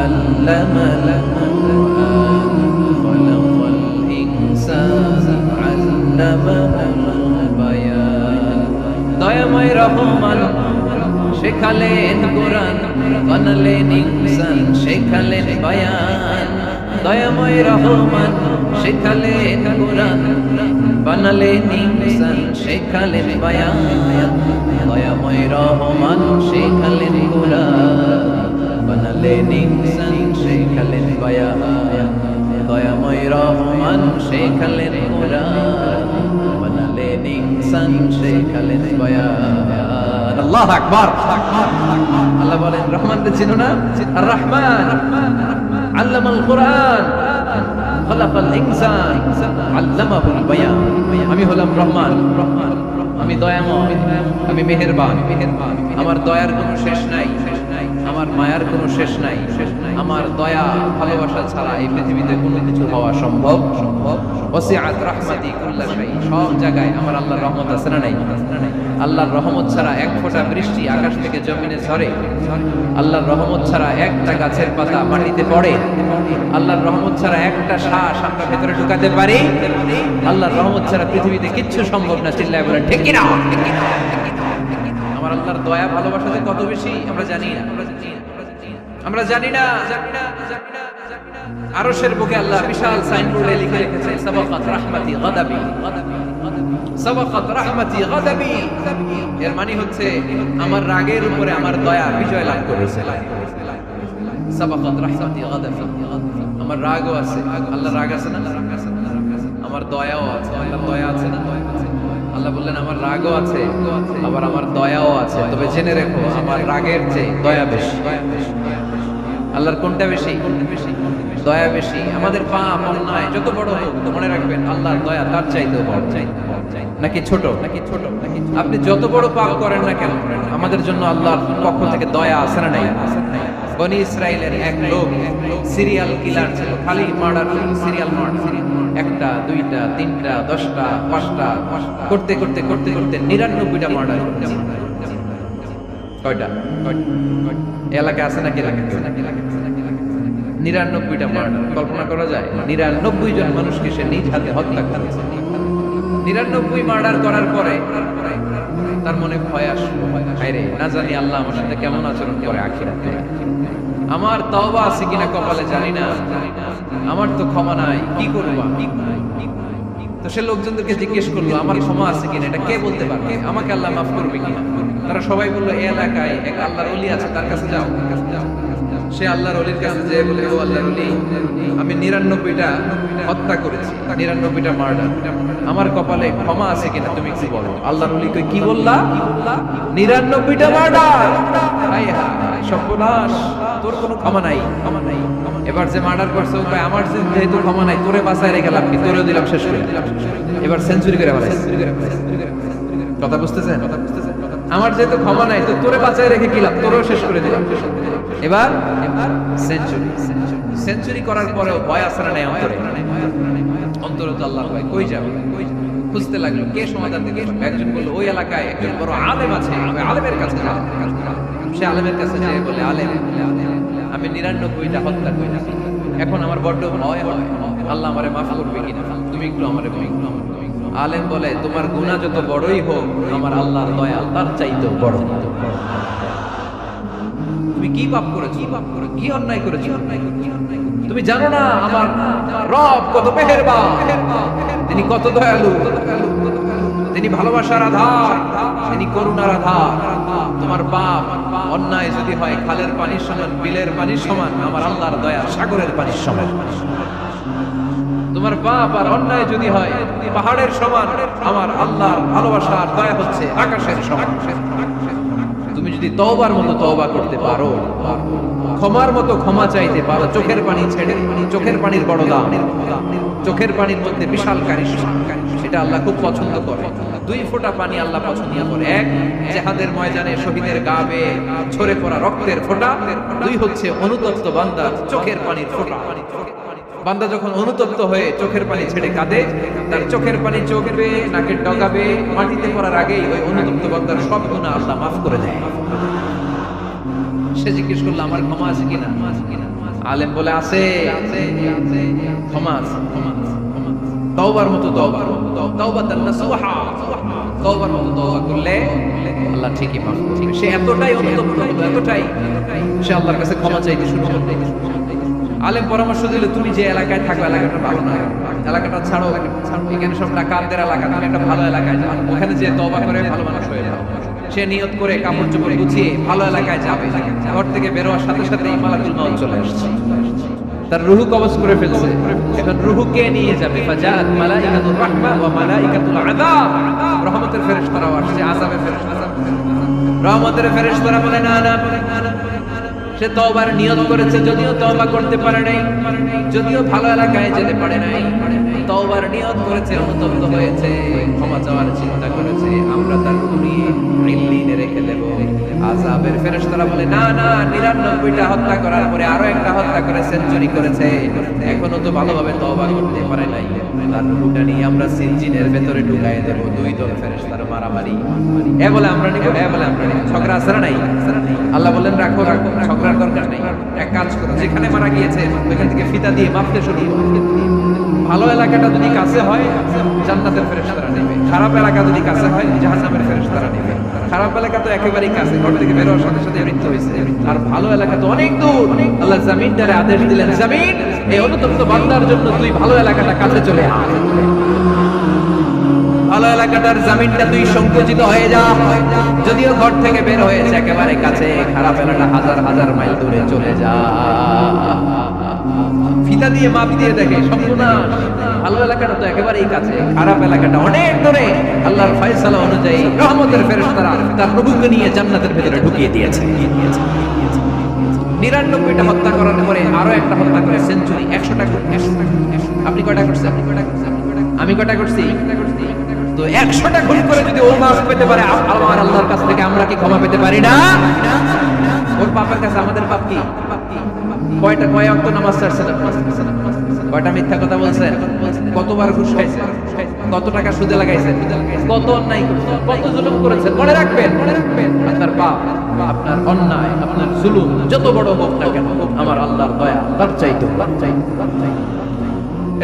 আল্লামাল কুরআন খালাকাল ইনসানা আল্লামাহুল বায়ান। দয়াময় রহমান শেখালেন কোরআন, বানালেন ইনসান, শেখালেন বায়ান। দয়াময় রহমান শেখালেন কোরআন, বানালেন ইনসান, শেখালেন বায়ান। দয়াময় রহমান শেখালেন কোরআন, বানালেন ইনসান, শেখালেন বায়ান। দয়াময় রহমান শেখালেন কোরআন, বানালেন ইনসান, শেখালেন বায়ান। আল্লাহু আকবার। আল্লাহ বলেন রহমানকে চিনো না? আর রহমান আল্লামাল কুরআন খালাকাল ইনসান আল্লামাহুল বায়ান। আমি হলাম রহমান, আমি দয়াময়, আমি মেহেরবান। আমার দয়ার কোনো শেষ নাই, আমার মায়ার কোনো শেষ নাই। আমার দয়া ভালোবাসা ছাড়া এই পৃথিবীতে কোনো কিছু হওয়া সম্ভব। ওয়াসিআত রাহমাতি কুল্লা শাই, সব জায়গায় আমার আল্লাহর রহমত আছে না নাই? আল্লাহর রহমত ছাড়া এক ফোঁটা বৃষ্টি আকাশ থেকে জমিনে ঝরে, আল্লাহর রহমত ছাড়া একটা গাছের পাতা মাটিতে পড়ে, আল্লাহর রহমত ছাড়া একটা শ্বাস আমরা ভেতরে ঢুকাতে পারি, আল্লাহর রহমত ছাড়া পৃথিবীতে কিচ্ছু সম্ভব না। চিল্লায় বলে ঠিক কি না? আমার আল্লাহর দয়া ভালোবাসা যে কত বেশি আমরা জানি না, আমরা জানি না। আরশের বুকে আল্লাহ বিশাল সাইনবোর্ডে লিখে রেখেছে সাবাকাত রাহমাতি গাদাবি, সাবাকাত রাহমাতি গাদাবি। এর মানে হচ্ছে আমার রাগের উপরে আমার দয়া বিজয় লাভ করেছে। সাবাকাত রাহমাতি গাদাবি, আমার রাগও আছে, আল্লাহর রাগ আছে না, আমার দয়াও আছে, আল্লাহর দয়া আছে না। আল্লাহ বললেন আমার রাগও আছে আবার আমার দয়াও আছে, তবে জেনে রেখো আমার রাগের চেয়ে দয়া বেশি। আল্লাহর কোনটা বেশি? দয়া বেশি। আমাদের পাপ অন্যায় যত বড় হোক মনে রাখবেন আল্লাহর দয়া তার চাইতেও বড়। নাকি ছোট? আপনি যত বড় পাপ করেন না কেন আমাদের জন্য আল্লাহর পক্ষ থেকে দয়া আছে না নাই? বনি ইসরাইলের এক লোক সিরিয়াল কিলার ছিল, খালি মার্ডার, সিরিয়াল মার্ডার, একটা দুইটা তিনটা 10টা 5টা করতে করতে করতে করতে 99টা মার্ডার করেছে। কয়টা এলাকা আছে নাকি? 99টা মার্ডার। কল্পনা করা যায়? 99 জন মানুষকে সে নিজ হাতে হত্যা করেছে। 99 মার্ডার করার পরে তার মনে ভয় আসলো, আরে না জানি আল্লাহ আমার সাথে কেমন আচরণ করে আখিরাতে। আমার তওবা আছে কিনা কপালে জানি না, আমার তো ক্ষমা নাই, কি করব আমি? তো সে লোকজনদেরকে জিজ্ঞেস করলো আমার ক্ষমা আছে কিনা, এটা কে বলতে পারবে? আমাকে আল্লাহ মাফ করবে কিনা? তারা সবাই বললো এই এলাকায় এক আল্লাহর ওলি আছে, তার কাছে যাও। সে আল্লাহর ওলির কাছে যেয়ে বলে, ও আল্লাহর ওলি, আমি 99টা হত্যা করেছি, 99টা মার্ডার, আমার কপালে ক্ষমা আছে কিনা তুমি কি বলো? আল্লাহর ওলি কই, কি বললা? 99টা মার্ডার? হায় হায় সর্বনাশ, তোর কোনো ক্ষমা নাই। এবার যে মার্ডার করছে ও কয় আমার যেহেতু ক্ষমা নাই তোরে বাঁচায় রেখে লাভ কি, তোরেও দিলাম শেষ করে দিলাম। এবার সেঞ্চুরি করে ফেলাইছে। কথা বুঝতেছেন? আমার যেহেতু ক্ষমা নাই তো তোরে বাঁচায় রেখে কি লাভ, তোরেও শেষ করে দিলাম। এবার সেঞ্চুরি করার পরেও ভয় আসে না নাই অন্তরে? অন্তরে তো আল্লাহ ভয়। কই যাবে? খুঁজতে লাগলো কে সমাধান দিতে পারবে। একজন বলল ওই এলাকায় একজন বড় আলেম আছে, আলেমের কাছে যাও। সে আলেমের কাছে যেয়ে বলে, আলেম আমি 99টা হত্যা করেছি, এখন আমার বড্ড ভয় হয়, আল্লাহ আমারে মাফ করবে কিনা, তুমি একটু আমারে বলো। আলেম বলে তোমার গুনাহ যত বড়ই হোক আমার আল্লাহর দয়া তার চাইতেও বড়। তুমি কি পাপ করেছো, কি অন্যায় করেছো? তুমি জানো না আমার রব কত মেহেরবান, তিনি কত দয়ালু, তিনি ভালোবাসার আধার, তিনি করুণার আধার। তোমার পাপ অন্যায় যদি হয় খালের পানির সমান, বিলের পানির সমান, আমার আল্লাহর দয়া সাগরের পানির সমান। তোমার পাপ আর অন্যায় যদি হয় পাহাড়ের সমান, আমার আল্লাহর ভালোবাসার দয়া হচ্ছে আকাশের সমান। তুমি যদি তওবার মতো তওবা করতে পারো, ক্ষমার মতো ক্ষমা চাইতে পারো, চোখের পানি ছেড়ে, চোখের পানির বড় দাম, চোখের পানির মধ্যে বিশাল কারিশমা, সেটা আল্লাহ খুব পছন্দ করে। 2 ফোঁটা পানি আল্লাহ পছন্দ করে। এক, জিহাদের ময়দানে শহীদের গা বেয়ে ঝরে পড়া রক্তের ফোঁটা। 2 হচ্ছে অনুতপ্ত বান্দার চোখের পানির ফোঁটা। বান্দা যখন অনুতপ্ত হয়ে চোখের পানি ছেড়ে কাঁদে, তার চোখের পানি চোখ বেয়ে নাকের ডগা বেয়ে মাটিতে পড়ার আগেই ওই অনুতপ্ত বান্দার সব গুনাহ আল্লাহ মাফ করে দেয়। সে জিজ্ঞেস করলো আমার ক্ষমা আছে কিনা? আলেম বলে আছে, ক্ষমা আছে। তওবার মতো তওবা, তাওবাতান নাসুহা, তওবার মতো তওবা করলে আল্লাহ ঠিকই মাফ করবে। সে এতটাই অনুতপ্ত হলো, এতটাই সে আল্লাহর কাছে ক্ষমা চাইতে শুরু করবে। আলেম পরামর্শ দিল তুমি যে এলাকায় থাকো এলাকাটা ভালো না, এলাকাটা ছাড়ো, এখানে সব ডাকাতদের এলাকা, তুমি একটা ভালো এলাকায় যাও, ওখানে যে তওবা করে ভালো মানুষ হয়ে যাও। সে নিয়ত করে কাপড় চোপড় গুছিয়ে ভালো এলাকায় যাবে। ঘর থেকে বেরোয়ার সাথে সাথেই মালাকুল মউত চলে আসছে, তার রূহ কবজ করে ফেলছে। এখন রূহ কে নিয়ে যাবে? ফাজাআত মালাইকাতুর রাহমা ওয়া মালাইকাতুল আযাব, রহমতের ফেরেশতারাও আসছে, আযাবের ফেরেশতারা। রহমতের ফেরেশতারা বলে না না, সে তওবার নিয়ত করেছে, যদিও তওবা করতে পারে নাই, যদিও ভালো এলাকায় যেতে পারে নাই, তওবার নিয়ত করেছে, অনুতপ্ত হয়েছে, ক্ষমা চাওয়ার চিন্তা করেছে, আমরা তার রূহ নিয়ে ইল্লিনে রেখে দেব। আযাবের ফেরেশতারা বলে না না, 99টা হত্যা করার পরে আরো একটা হত্যা করে সেঞ্চুরি করেছে, এখনো তো ভালোভাবে তওবা করতে পারে নাই, তার রূহটা নিয়ে আমরা সিজিনের ভেতরে ঢুকায় দেব। 2 দল ফেরেশতার মারামারি, এ বলে আমরা নিব, এ বলে আমরা নিব, ঝগড়া আছে না নাই? আল্লাহ বলেন রাখো রাখো, ঝগড়ার দরকার নেই, এক কাজ করো, যেখানে মারা গিয়েছে ওইখান থেকে ফিতা দিয়ে মাপতে শুরু করো। ভালো এলাকাটা যদি কাছে হয় জান্নাতের ফেরেশতারা নেবে, খারাপ এলাকা যদি কাছে হয় জাহান্নামের ফেরেশতারা নেবে। খারাপ এলাকা তো একেবারেই কাছে, ঘর থেকে বের হওয়ার সাথে সাথে মৃত্যু হয়েছে। আর ভালো এলাকা তো অনেক দূর। আল্লাহ জমিনটারে আদেশ দিলেন, জমিন এই অনুতপ্ত বান্দার জন্য তুই ভালো এলাকাটা কাছে চলে আয়, ভালো এলাকাটার জমিনটা তুই সংকুচিত হয়ে যা। যদিও ঘর থেকে বের হয়েছে একেবারে কাছে, খারাপ এলাকা হাজার হাজার মাইল দূরে চলে যা। ফিতা দিয়ে মাপ দিয়ে দেখে সর্বনাশ, ভালো এলাকাটা তো একেবারেই কাছে, খারাপ এলাকাটা অনেক দূরে। আল্লাহর ফয়সালা অনুযায়ী রহমতের ফেরেশতারা তার প্রভুকে নিয়ে জান্নাতের ভেতরে ঢুকিয়ে দিয়েছে। 99টা হত্যা করার পরে আরো একটা হত্যা করে সেঞ্চুরি, 100টা। আপনি কয়টা করছেন? আমি কয়টা করছি? তো 100টা খুন করে যদি ও মাফ পেতে পারে আমার আল্লাহর কাছ থেকে, আমরা কি ক্ষমা পেতে পারি না? ওর পাপের কাছে আমাদের পাপ কি? কয় ওয়াক্ত নামাজ ছাড়ছেন? কয়টা মিথ্যা কথা বলছেন? কতবার ঘুষ খাইছেন? কত টাকা সুদে লাগাইছেন? কত অন্যায় করেছেন? কত জুলুম করেছেন? মনে রাখবেন, আপনার পাপ, আপনার অন্যায়, আপনার জুলুম যত বড় হোক না কেন, আমার আল্লাহর দয়া তার চাইতো।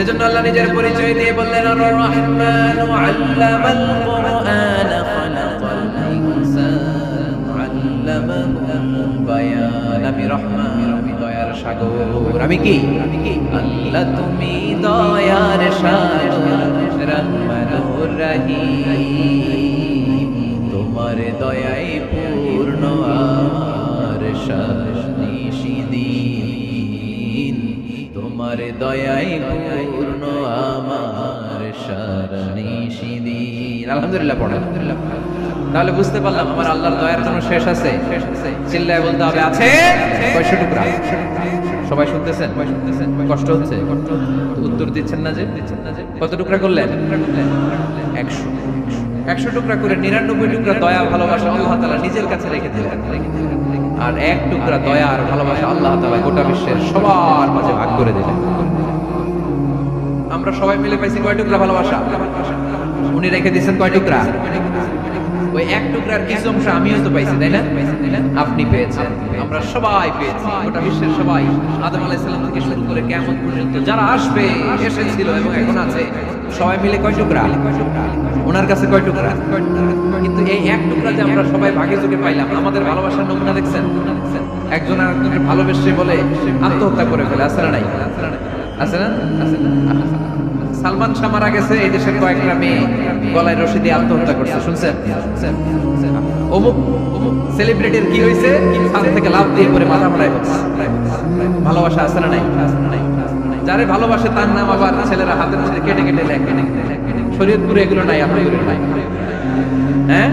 এজন্য আল্লাহ নিজের পরিচয় দিয়ে বললেন, আর-রহমানু আল্লামাল কুরআন খালাকাল ইনসান আল্লামাহুল বায়ান। আমি রহমান, আমি দয়ার সাগর। আমি কি? আল্লাহ তুমি দয়ার সাগর, রহমানুর রহিম। তোমার দয়ায় পূর্ণ আমার সারানিশিদিন, তোমার দয়ায় পূর্ণ আমার সারানিশিদিন। আলহামদুলিল্লাহ পড়েন, আলহামদুলিল্লাহ। তাহলে বুঝতে পারলাম আমার আল্লাহর দয়ার কোনো শেষ আছে? চিল্লায় বলতে হবে আছে। কয়শো টুকরা? সবাই শুনতেছেন? কষ্ট হচ্ছে? উত্তর দিচ্ছেন না যে? কত টুকরা করলেন? 100। 100 টুকরা করে 99 টুকরা দয়া ভালোবাসা আল্লাহ তাআলা নিজের কাছে রেখে দিলেন, আর 1 টুকরা দয়া আর ভালোবাসা আল্লাহ তাআলা গোটা বিশ্বের সবার মাঝে ভাগ করে দিলেন। আমরা সবাই মিলে পাইছি কয় টুকরা ভালোবাসা? উনি রেখে দিয়েছেন কয় টুকরা? ওই 1 টুকরার কিছু অংশ আমিও তো পাইছি, তাই না? আপনি পেয়েছেন, আমরা সবাই পেয়েছি, গোটা বিশ্বের সবাই। আদম আলাইহিস সালাম থেকে শুরু করে কিয়ামত পর্যন্ত যারা আসবে, এসেছিল এবং এখন আছে, সবাই মিলে কয় টুকরা? ওনার কাছে কয় টুকরা? কিন্তু এই 1 টুকরা যে আমরা সবাই ভাগে চোখে পাইলাম, আমাদের ভালোবাসার নমুনা দেখছেন? একজন আরেকজনকে ভালোবেসে বলে আত্মহত্যা করে ফেলে, আছে না নাই? আছে না? সালমান শাহ মারা গেছে, এই দেশের কয়েকটা মেয়ে গলায় রশি দিয়ে আত্মহত্যা করছে, শুনছেন? অমুক সেলিব্রিটির কি হয়েছে, ছাদ থেকে লাফ দিয়ে পরে মাথা মারাই হচ্ছে। ভালোবাসা আছে না নাই? যারে ভালোবাসে তার নাম আবার ছেলেরা হাতের মধ্যে কেটে কেটে লেখে। শরীয়তপুরে এগুলো নাই, আপনাদের নাই। হ্যাঁ,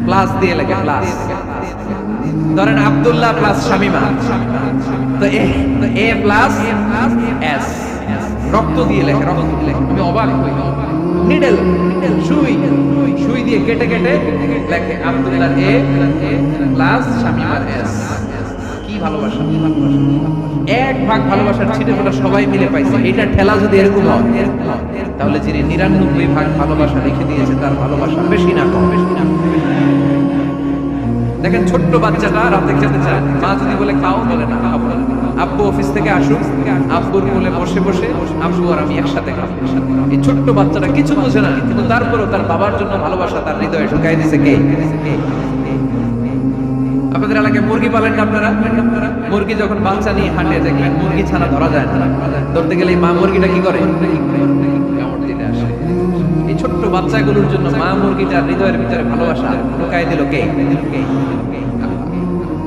প্লাস দিয়ে লেখে, প্লাস। ধরেন আব্দুল্লাহ প্লাস শামিমা, তো এ প্লাস এস, রক্ত দিয়ে লেখে, রক্ত দিয়ে লেখে। আমি অবাক হই, নিডল সুই দিয়ে কেটে কেটে লেখে আব্দুল্লাহর এ প্লাস শামিমার এস। কি ভালোবাসা! 1 ভাগ ভালোবাসার ছিটে ফোটা সবাই মিলে পাইছে। এটা ঠেলা যদি এরকম হয়, তাহলে যিনি 99 ভাগ ভালোবাসা রেখে দিয়েছে তার ভালোবাসা বেশি না কম? দেখেন, ছোট্ট বাচ্চাটা রাতে খেতে চায়, মা যদি বলে খাও, বলে না খাবো। আব্বু অফিস থেকে আসুক, আব্বুর কোলে বসে বসে আব্বু আর আমি একসাথে খাবো। এই ছোট্ট বাচ্চাটা কিছু বোঝে না, কিন্তু তারপরেও তার বাবার জন্য ভালোবাসা তার হৃদয়ে ঢুকাই দিয়েছে কে? আপনাদের এলাকায় মুরগি পালেন না আপনারা? মুরগি যখন বাচ্চা নিয়ে হাঁটে, দেখবেন মুরগি ছানা ধরা যায় না। ধরতে গেলে মা মুরগিটা কি করে? কামড় দিতে আসে। এই ছোট্ট বাচ্চাগুলোর জন্য মা মুরগিটার হৃদয়ের ভিতরে ভালোবাসা ঢুকাই দিল কে?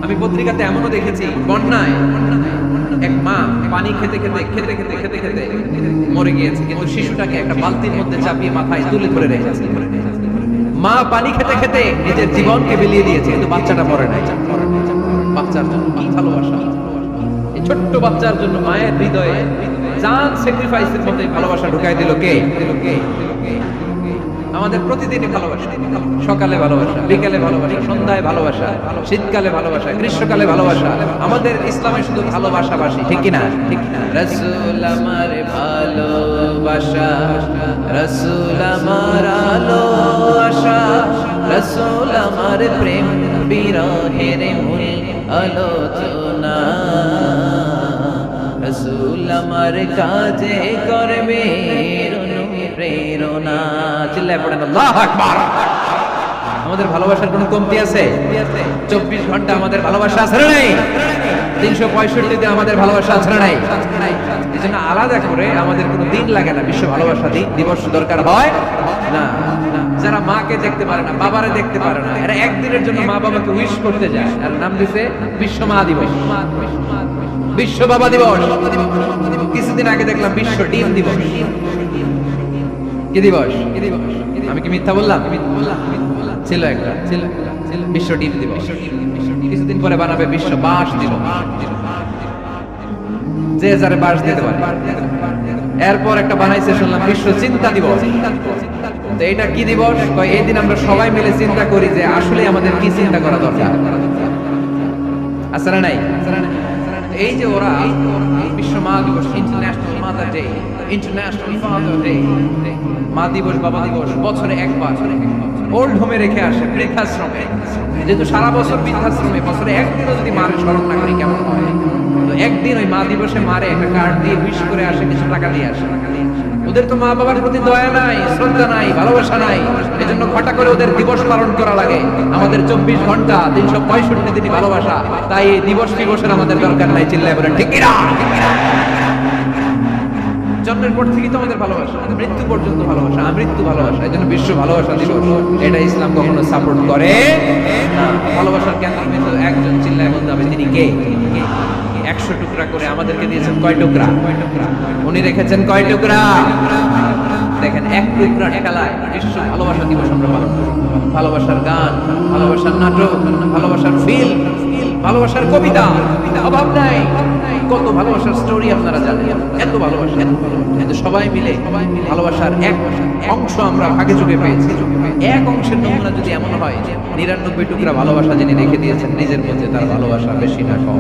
আমি পত্রিকাতে এমনও দেখেছি, বন্যায় এক মা পানি খেতে খেতে মরে গিয়েছে, কিন্তু শিশুটাকে একটা বালতির মধ্যে চাপিয়ে মাথায় তুলে ধরে রেখেছে। মা পানি খেতে খেতে নিজের জীবনকে বিলিয়ে দিয়েছে, কিন্তু বাচ্চাটা মরে নাই। বাচ্চার জন্য কি ভালোবাসা! এই ছোট্ট বাচ্চার জন্য মায়ের হৃদয়ে জান স্যাক্রিফাইসের মতো ভালোবাসা ঢুকাই দিল কে? আমাদের প্রতিদিনই ভালোবাসা, সকালে ভালোবাসা, বিকালে ভালোবাসা, সন্ধ্যায় ভালোবাসা, শীতকালে ভালোবাসা, গ্রীষ্মকালে ভালোবাসা। আমাদের ইসলামে শুধু ভালোবাসাবাসী, ঠিক কিনা? রাসূল আমার ভালোবাসা, রাসূল আমার আলো আশা, রাসূল আমার প্রেম বিরহের মূল আলোচনা, রাসূল আমার কাজে করবে প্রেরণা। চিল্লায় পড়েন আল্লাহু আকবার। আমাদের ভালোবাসার কোনো কমতি আছে? 24 ঘন্টা আমাদের ভালোবাসা আছে না নাই? 365 দিন আমাদের ভালোবাসা আছে না নাই? এই জন্য আলাদা করে আমাদের কোনো দিন লাগে না বিশ্ব ভালোবাসা দিবস দরকার হয় না। যারা মাকে দেখতে পারে না, বাবারে দেখতে পারে না, এরা একদিনের জন্য মা বাবাকে উইশ করতে যায়, আর নাম দিছে বিশ্ব মা দিবস, বিশ্ব বাবা দিবস। কিছুদিন আগে দেখলাম বিশ্ব ডিম দিবস। কি দিবস? আমি কি মিথ্যা বললাম? ছিল একটা, ছিল বিশ্ব ডিম দিবস। কিছুদিন পরে বানাবে বিশ্ব বাঁশ দিবস, যে যারে বাঁশ দিতে পারে। এরপর একটা বানাইছে শুনলাম বিশ্ব চিন্তা দিবস। তো এটা কি দিবস? এই দিন আমরা সবাই মিলে চিন্তা করি যে আসলে আমাদের কি চিন্তা করা দরকার, আছে না নাই? এই যে ওরা বিশ্ব মা দিবস, international mother day, international father day, মা দিবস বাবা দিবস বছরে একবার ওল্ড হোমে রেখে আসে, বৃদ্ধাশ্রমে। যেহেতু সারা বছর বৃদ্ধাশ্রমে, বছরে একদিনও যদি মারে স্মরণ না করি কেমন হয়? তো একদিন ওই মা দিবসে মারে একটা কার্ড দিয়ে উইশ করে আসে, কিছু টাকা দিয়ে আসে। ওদের তো মা বাবার প্রতি দয়া নাই, শ্রদ্ধা নাই, ভালোবাসা নাই, এজন্য ঘটা করে ওদের দিবস পালন করা লাগে। আমাদের 24 ঘন্টা 365 দিনই ভালোবাসা, তাই এই দিবসের আমাদের দরকার নাই। চিল্লায় বলেন ঠিক কিনা? জন্মের পর থেকেই তো আমাদের ভালোবাসা, মৃত্যু পর্যন্ত ভালোবাসা, আমৃত্যু ভালোবাসা। এই জন্য বিশ্ব ভালোবাসা দিবস, এটা ইসলাম কখনো সাপোর্ট করে না। ভালোবাসার কেন্দ্রবিন্দু একজন, চিল্লায় বলতে হবে তিনি কে? 100 টুকরা করে আমাদেরকে দিয়েছেন কয় টুকরা? উনি রেখেছেন কয় টুকরা? দেখেন, এক টুকরা ঠেলায় বিশ্ব ভালোবাসা দিবস আমরা পালন করি। ভালোবাসার গান, ভালোবাসার নাটক, ভালোবাসার ফিল্ম, ভালোবাসার কবিতা, অভাব নাই। কত ভালোবাসার স্টোরি আপনারা জানেন, এত ভালোবাসা, কিন্তু সবাই মিলে ভালোবাসার এক অংশ আমরা ভাগে চুকে পেয়েছি। এক অংশের নমুনা যদি এমন হয়, 99 টুকরা ভালোবাসা যিনি রেখে দিয়েছেন নিজের মধ্যে, তার ভালোবাসা বেশি না কম?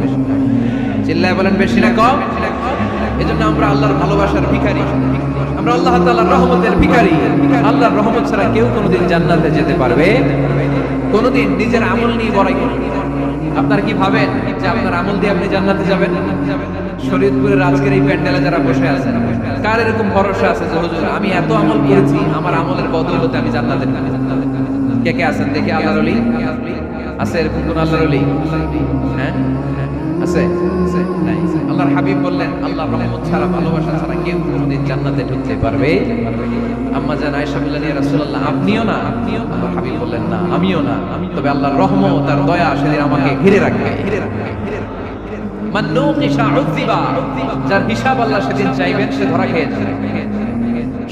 চিল্লায় বলেন বেশি না কম? এজন্য আমরা আল্লাহর ভালোবাসার ভিখারি, আমরা আল্লাহ তাআলার রহমতের ভিখারি। আল্লাহর রহমত ছাড়া কেউ কোনোদিন জান্নাতে যেতে পারবে কোনোদিন নিজের আমল নিয়ে বড়াই করবে। আপনার কি ভাবেন যে আপনার আমল দিয়ে আপনি জান্নাতে যাবেন? শরীয়তপুরের আজকের এই প্যান্ডেলে যারা বসে আছেন, কার এরকম ভরসা আছে যে হুজুর আমি এত আমল করেছি, আমার আমলের বদৌলতে আমি জান্নাতে যাব? কে কে আছেন দেখি? আল্লাহর ওলি আছে? এরকম কোন আল্লাহর ওলি? হ্যাঁ আছে? নাই। আল্লাহর হাবিব বললেন আল্লাহর রহমত ছাড়া, ভালোবাসা ছাড়া কেউ কোনোদিন জান্নাতে ঢুকতে পারবে? আম্মা জান আয়েশা বললেন ইয়া রাসূলুল্লাহ আপনিও না? আল্লাহর হাবিব বললেন না, আমিও না, তবে আল্লাহর রহমত আর দয়া সেদিন আমাকে ঘিরে রাখবে। মান নুকিশা উযিবা, যার হিসাব আল্লাহ সেদিন চাইবেন সে ধরা খেয়ে যাবে।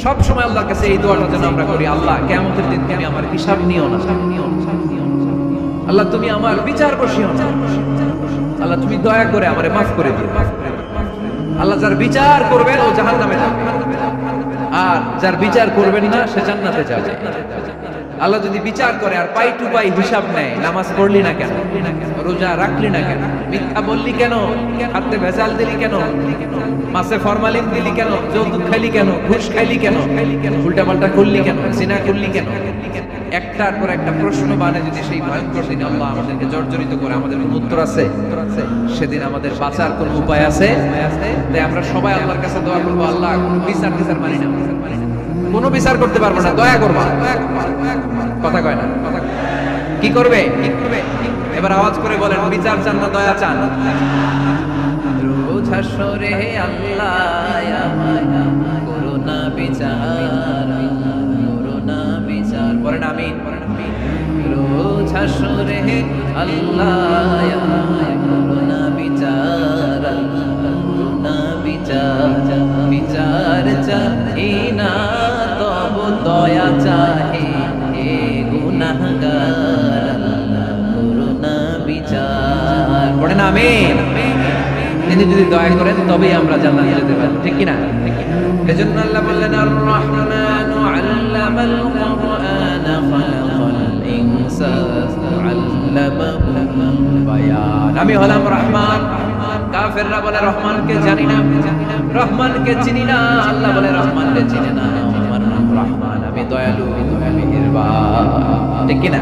সব সময় আল্লাহর কাছে এই দোয়াটা যেন আমরা করি, আল্লাহ কিয়ামতের দিন তুমি আমার হিসাব নিও না, আল্লাহ তুমি আমার বিচার বসিও না, আল্লাহ তুমি দয়া করে আমারে মাফ করে দিও। আল্লাহ যার বিচার করবেন ও জাহান্নামে যাবে, আর যার বিচার করবেন না সে জান্নাতে যাবে। আল্লাহ যদি বিচার করে আর পাই টু পাই হিসাব নেয়, নামাজ পড়লি না কেন, রোজা রাখলি না কেন, মিথ্যা বললি কেন, খাদ্যে ভেজাল দিলি কেন, মাছে ফরমালিন দিলি কেন, যৌতুক খাইলি কেন, ঘুষ খাইলি কেন, উল্টাপাল্টা করলি কেন, জিনা করলি কেন, একটার পর একটা প্রশ্ন বানে যদি সেই ভয়ঙ্কর দিন আল্লাহ আমাদেরকে জর্জরিত করে, আমাদের কোনো উত্তর আছে? সেদিন আমাদের বাঁচার কোনো উপায় আছে? তাই আমরা সবাই আল্লাহর কাছে দোয়া করবো, আল্লাহ কোনো বিচার মানি না, কোনো বিচার করতে পারবো না, দয়া করবা। কথা কয় না? কি করবে? এবার আওয়াজ করে বলেন, বিচার চান না দয়া চান? রোজ হাসরে আল্লাহ আমায় করুণা বিচার, করুণা বিচার, বলেন আমিন। রোজ হাসরে আল্লাহ আমায় করুণা বিচার, করুণা বিচার, বিচার চাই না তব দয়া চাহে হে গুনাহগার, করুণা বিচার, বলেন আমিন। তিনি যদি দয়া করেন তবেই আমরা জান্নাতে যেতে পারি, ঠিক কি না? এজন্য আল্লাহ বললেন আর রহমানু আল্লামাল কুরআন খালাকাল ইনসান আল্লামাহুল বায়ান। আমি হলাম রহমান। কাফেররা বলে রহমানকে জানি না, রহমানকে চিনি না। আল্লাহ বলে রহমানকে চিনি না, আমার নাম রহমান, আমি দয়ালু, আমি ঠিক কিনা?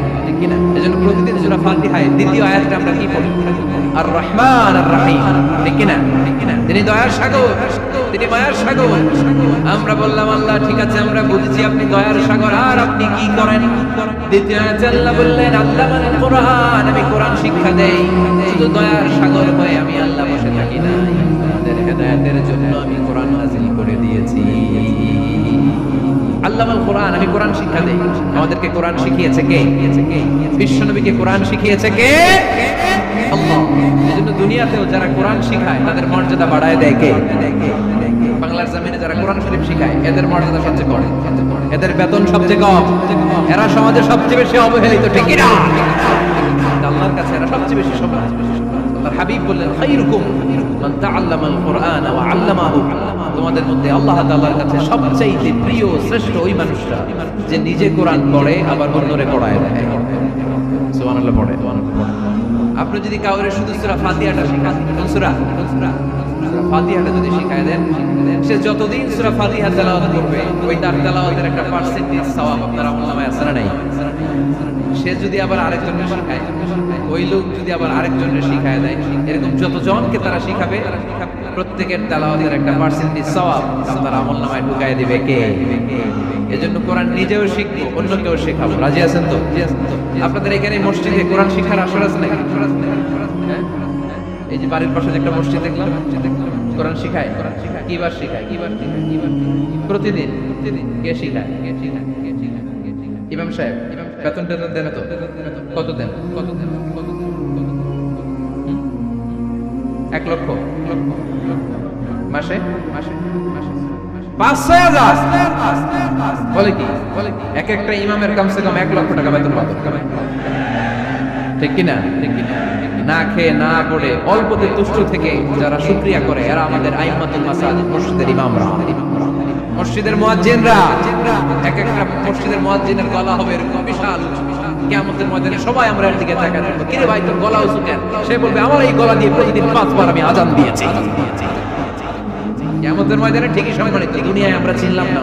এজন্য প্রতিদিন সূরা ফাতিহায় দ্বিতীয় আয়াতটা আমরা কি পড়ি? আর রহমান আর রহিম। ঠিক কিনা? তিনি দয়ার সাগর, তিনি মায়ার সাগর। আমরা বললাম আল্লাহ ঠিক আছে, আমরা বুঝেছি আপনি দয়ার সাগর, আর আপনি কি করেন? দ্বিতীয় আয়াতে আল্লাহ বললেন আল্লামাল কোরআন, আমি কোরআন শিক্ষা দেই। শুধু দয়ার সাগর হয়ে আমি আল্লাহ বসে থাকি না, আমাদের হেদায়েতের জন্য আমি কোরআন নাযিল করে দিয়েছি। আল্লামাল কোরআন, আমি কোরআন শিক্ষা দেই। আমাদেরকে কোরআন শিখিয়েছে কে? বিশ্বনবীকে কোরআন শিখিয়েছে কে? আল্লাহ। এজন্য দুনিয়াতেও যারা কোরআন শিখায় তাদের মর্যাদা বাড়ায় দেয় কে? বাংলার জমিনে যারা কোরআন শরীফ শিখায় এদের মর্যাদা সবচেয়ে কম, এদের বেতন সবচেয়ে কম, এরা সমাজে সবচেয়ে বেশি অবহেলিত। ঠিক কি না? আল্লাহর কাছে এরা সবচেয়ে বেশি সম্মান। আল্লাহর হাবিব বললেন খায়রুকুম মান তাআল্লামাল কুরআন ওয়া আল্লামাহু। তোমাদের মধ্যে আল্লাহ তাআলার কাছে সবচেয়ে প্রিয় শ্রেষ্ঠ ওই মানুষটা যে নিজে কোরআন পড়ে আবার অন্যরে পড়ায় দেয়। সুবহানাল্লাহ পড়ে। আপনি যদি কাউরে শুধু সূরা ফাতিহাটা শেখান, কোন সূরা? সূরা ফাতিহাটা যদি শিখায় দেন, সে যতদিন সূরা ফাতিহা তেলাওয়াত করবে ওই তার তেলাওয়াতের একটা পার্সেন্টেজ সওয়াব আপনার আমলনামায় আছে না নাই? সে যদি আবার আরেকজনকে শিখায়, ওই লোক যদি আবার আরেকজনকে শিখায় দেয়, এরকম যতজনকে তারা শিখাবে প্রত্যেকের তেলাওয়াতের একটা পার্সেন্টেজ সওয়াব আপনার আমলনামায় ঢুকায় দিবে কে? এজন্য কোরআন নিজেও শিখবো, অন্যকেও শেখাবো। রাজি আছেন তো? আপনাদের এখানে মসজিদে কোরআন শিক্ষার আসর আছে নাকি? এই যে বাড়ির পাশে একটা মসজিদ দেখলাম, কোরআন শিখায়। কিবার শিখায়? প্রতিদিন। কে শিখায়? ইমাম সাহেব। বেতন টেতন দেন তো? কত দেন? 1 লক্ষ মাসে? 5-6 হাজার। বলে কি? এক একটা ইমামের কমসে কম 1 লক্ষ টাকা বেতন পাবে। ঠিক কিনা? না খেয়ে না পড়ে অল্পতে তুষ্ট থেকে যারা শুকরিয়া করে এরা আমাদের আইম্মাতুল মাসাজিদ, মসজিদের ইমামরা, মসজিদের মুয়াজ্জিনরা। এক একটা মসজিদের মুয়াজ্জিনের গলা হবে এরকম বিশাল, কিয়ামতের ময়দানে সবাই আমরা এর দিকে তাকাবো, কিরে ভাই তোর গলা উঁচু কেন? সে বলবে আমার এই গলা দিয়ে প্রতিদিন 5 বার আমি আযান দিয়েছি। কিয়ামতের ময়দানে ঠিকই সম্মানিত, দুনিয়ায় আমরা চিনলাম না।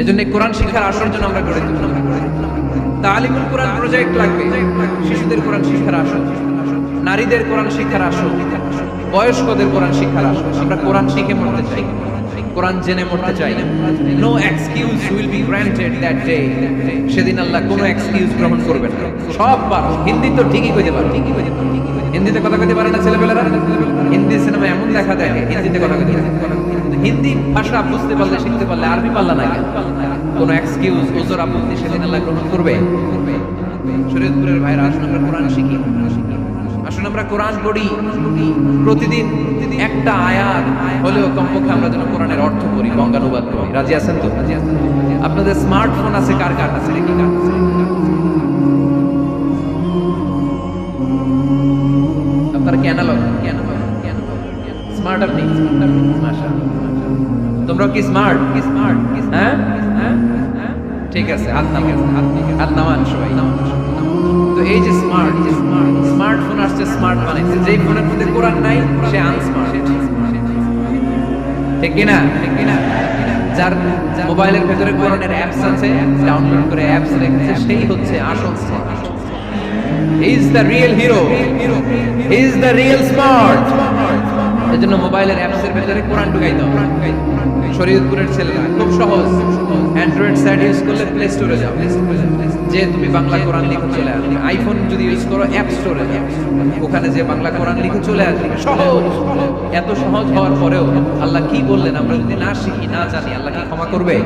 এজন্য কোরআন শিক্ষার আসর জন্য আমরা গড়ে তুললাম তালিমুল কোরআন প্রজেক্ট লাগবে। শিশুদের কোরআন শিক্ষার আসর, নারীদের কোরআন শিক্ষার আসর, বয়স্কদের কোরআন শিক্ষার আসর। আমরা কোরআন শিখে মরতে চাই, কোরআন জেনে মরতে চাই না। No excuse will be granted that day. সেদিন আল্লাহ কোনো এক্সকিউজ গ্রহণ করবেন না। সব পারো, হিন্দি তো ঠিকই কইতে পারো, হিন্দিতে কথা কইতে পারে না ছেলেপেলেরা? হিন্দি সিনেমা এমন দেখা দেখে হিন্দিতে কথা কইতে, হিন্দি ভাষা বুঝতে পারলে শিখতে পারলে আরবি পারলা না কেন? কোন এক্সকিউজ ওজোর আপত্তি সেদিন আল্লাহ গ্রহণ করবে? শরীয়তপুরের ভাইরা আসুন আমরা কোরআন শিখি, আসুন আমরা কোরআন পড়ি। প্রতিদিন একটা আয়াত হলেও কমপক্ষে আমরা যেন কোরআনের অর্থ করি, বঙ্গানুবাদ করি। রাজি আছেন তো? আপনাদের স্মার্টফোন আছে কার কার আছে? দেখি কার আছে? আপনারা কি অ্যানালগ? স্মার্ট আপনি? মাশাআল্লাহ। তোমরা কি স্মার্ট? হ্যাঁ, ঠিক আছে। হাত নামান সবাই। তো এই যে স্মার্টফোন আসছে, স্মার্ট বানাইছে। যেই ফোনের মধ্যে কোরআন নাই সে আনস্মার্ট। ঠিক কিনা? যার মোবাইলের ভেতরে কোরআনের অ্যাপস আছে, ডাউনলোড করে অ্যাপস রেখেছে, সেই হচ্ছে আসল smart. He is the real hero, he is the real smart. এজন্য মোবাইলের অ্যাপসের ভেতরে কোরআন ঢুকাই দাও। শরীয়তপুরের ছেলেরা খুব সহজ, অ্যান্ড্রয়েড সাইট ইউজ করলে প্লে স্টোরে যাও, যে তুমি বাংলা কোরআন লিখে চলে আসবে। আইফোন যদি ইউজ করো অ্যাপ স্টোরে যাও, ওখানে যে বাংলা কোরআন লিখে চলে আসবে। সহজ। এত সহজ হওয়ার পরেও আল্লাহ কি বললেন আমরা যদি না শিখি, না জানি, আল্লাহ কি ক্ষমা করবে?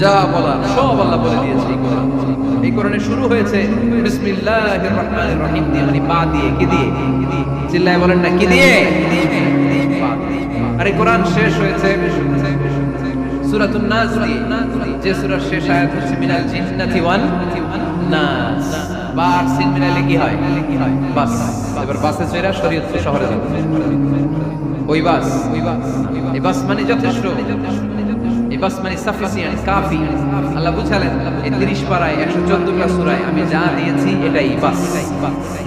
যা বলার সব আল্লাহ বলে দিয়েছে এই কোরআন। এই কোরআনে শুরু হয়েছে বিসমিল্লাহির রহমানির রহিম দিয়ে, মানে বা দিয়ে। কি দিয়ে? চিল্লায় বলেন না, কি দিয়ে? আর এই কোরআন শেষ হয়েছে সূরাতুন নাস দিয়ে, যে সূরার শেষ আয়াত হচ্ছে মিনাল জিন্নাতি ওয়ান নাস। বার সিন মিলালে কি হয়? বাস। এবার বাসে চড়া শরীয়তপুর শহরে যাব। ওই বাস, এই বাস মানে যথেষ্ট, এই বাস মানে সাফিসিয়েন্ট, কাফি। আল্লাহ বুঝালেন এই 30 পারায় 114টা সূরায় আমি যা দিয়েছি এটাই বাস,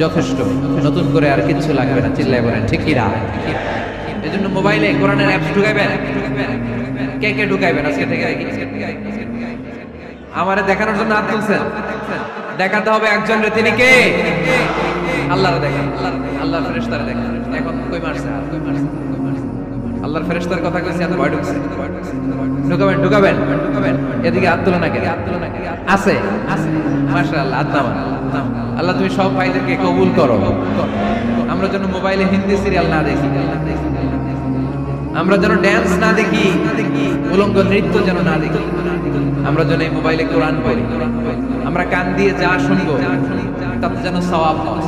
যথেষ্ট। নতুন করে আর কিছু লাগবে না। চিল্লায় বলেন ঠিক কি না? এজন্য মোবাইলে কোরআনের অ্যাপস ঢুকাইবেন। কে ঢুকাইবেন আজকে থেকে? আমারে দেখানোর জন্য হাত তুলছেন? দেখাতে হবে একজনের, তিনি কে? আল্লাহরে দেখেন, আল্লাহর ফেরেশতারে দেখেন। এখন কই মারছে? আল্লাহর ফেরেশতার কথা কইছি, আর ভয় ঢুকছে। ঢুকাবেন। এদিকে হাত তুলে না কেন? আছে মাশাআল্লাহ, হাত নামান। আল্লাহ তুমি সব ভাইদেরকে কবুল করো। আমরা যেন মোবাইলে হিন্দি সিরিয়াল না দেখি, আমরা যেন ড্যান্স না দেখি, উলঙ্গ নৃত্য যেন না দেখি, আমরা যেন এই মোবাইলে কোরআন পড়ি, আমরা কান দিয়ে যা শুনবো তাতে যেন সওয়াব হয়,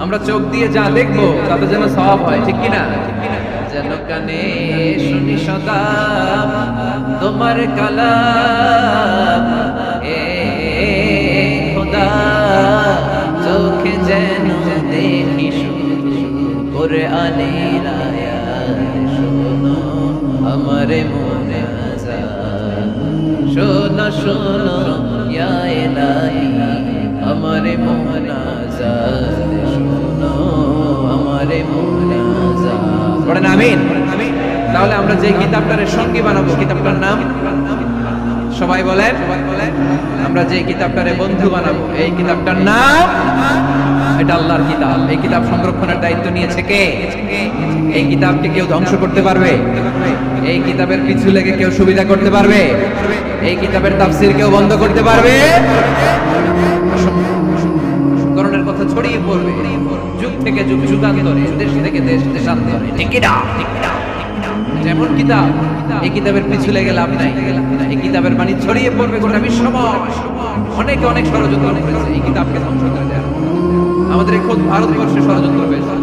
আমরা চোখ দিয়ে যা দেখবো তাতে যেন সওয়াব হয়, ঠিক কিনা? যেন কানে শুনি সদা তোমার কালাম, এ খোদা চোখে যেন দেখি কোরআনের আয়াত, শোনো আমারে মোনাজাত, শোনো শোনো ইয়া ইলাহি আমারে মোনাজাত, শোনো আমারে মোনাজাত। পড়েন আমিন। তাহলে আমরা যে কিতাবটারে সঙ্গী বানাবো, কিতাবটার নাম সবাই বলেন, আমরা যে কিতাবটারে বন্ধু বানাবো এই কিতাবটার নাম, এটা আল্লাহর কিতাব। এই কিতাব সংরক্ষণের দায়িত্ব নিয়েছে কে? এই কিতাবকে কেউ ধ্বংস করতে পারবে? এই কিতাবের পিছু লেগে কেউ সুবিধা করতে পারবে? এই কিতাবের তাফসীর কেউ বন্ধ করতে পারবে? করণের কথা ছড়িয়ে পড়বে যুগ থেকে যুগ, যুগান্তরে, দেশ থেকে দেশ, দেশান্তরে, ঠিক না? যেমন কিতাব, এই কিতাবের পিছু লেগে লাভ নাই। এই কিতাবের বাণী ছড়িয়ে পড়বে গোটা বিশ্বময়। অনেকে অনেক ষড়যন্ত্র করেছে এই কিতাবকে ধ্বংস করে দেওয়ার। আমাদের এই খোদ ভারতবর্ষে ষড়যন্ত্র হয়েছে।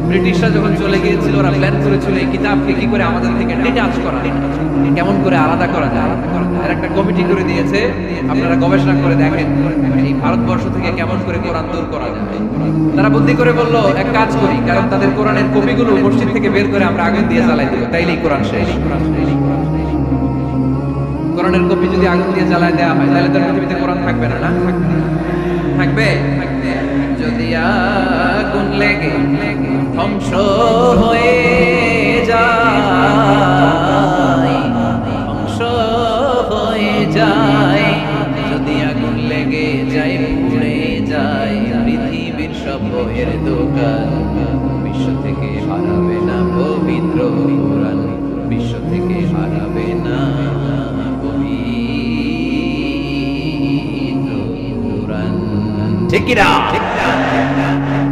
ব্রিটিশরা যখন চলে গিয়েছিল, ওরা প্ল্যান করেছিল এই কিতাবকে কি করে আমাদের থেকে ডিটাচ করা, কেমন করে আলাদা করা যায়। আর একটা কমিটি করে দিয়েছে, আপনারা গবেষণা করে দেখেন এই ভারতবর্ষ থেকে কেমন করে কোরআন দূর করা যায়। তারা বুদ্ধি করে বলল এক কাজ করি, কারণ তাদের কোরআনের কপিগুলো মসজিদ থেকে বের করে আমরা আগুন দিয়ে জ্বালাই দেব, তাইলেই কোরআন শেষ। কোরআনের কপি যদি আগুন দিয়ে জ্বালায় দেওয়া হয় তাহলে তার পৃথিবীতে কোরআন থাকবে না? না থাকবে? যদি আগুন লেগে ধ্বংস হয়ে যায়, ধ্বংস হয়ে যায়, যদি আগুন লেগে যায়, পুড়ে যায় পৃথিবীর সব বইয়ের দোকান, বিশ্ব থেকে হারাবে না পবিত্র কোরআন, বিশ্ব থেকে হারাবে না পবিত্র কোরআন, ঠিক কি না?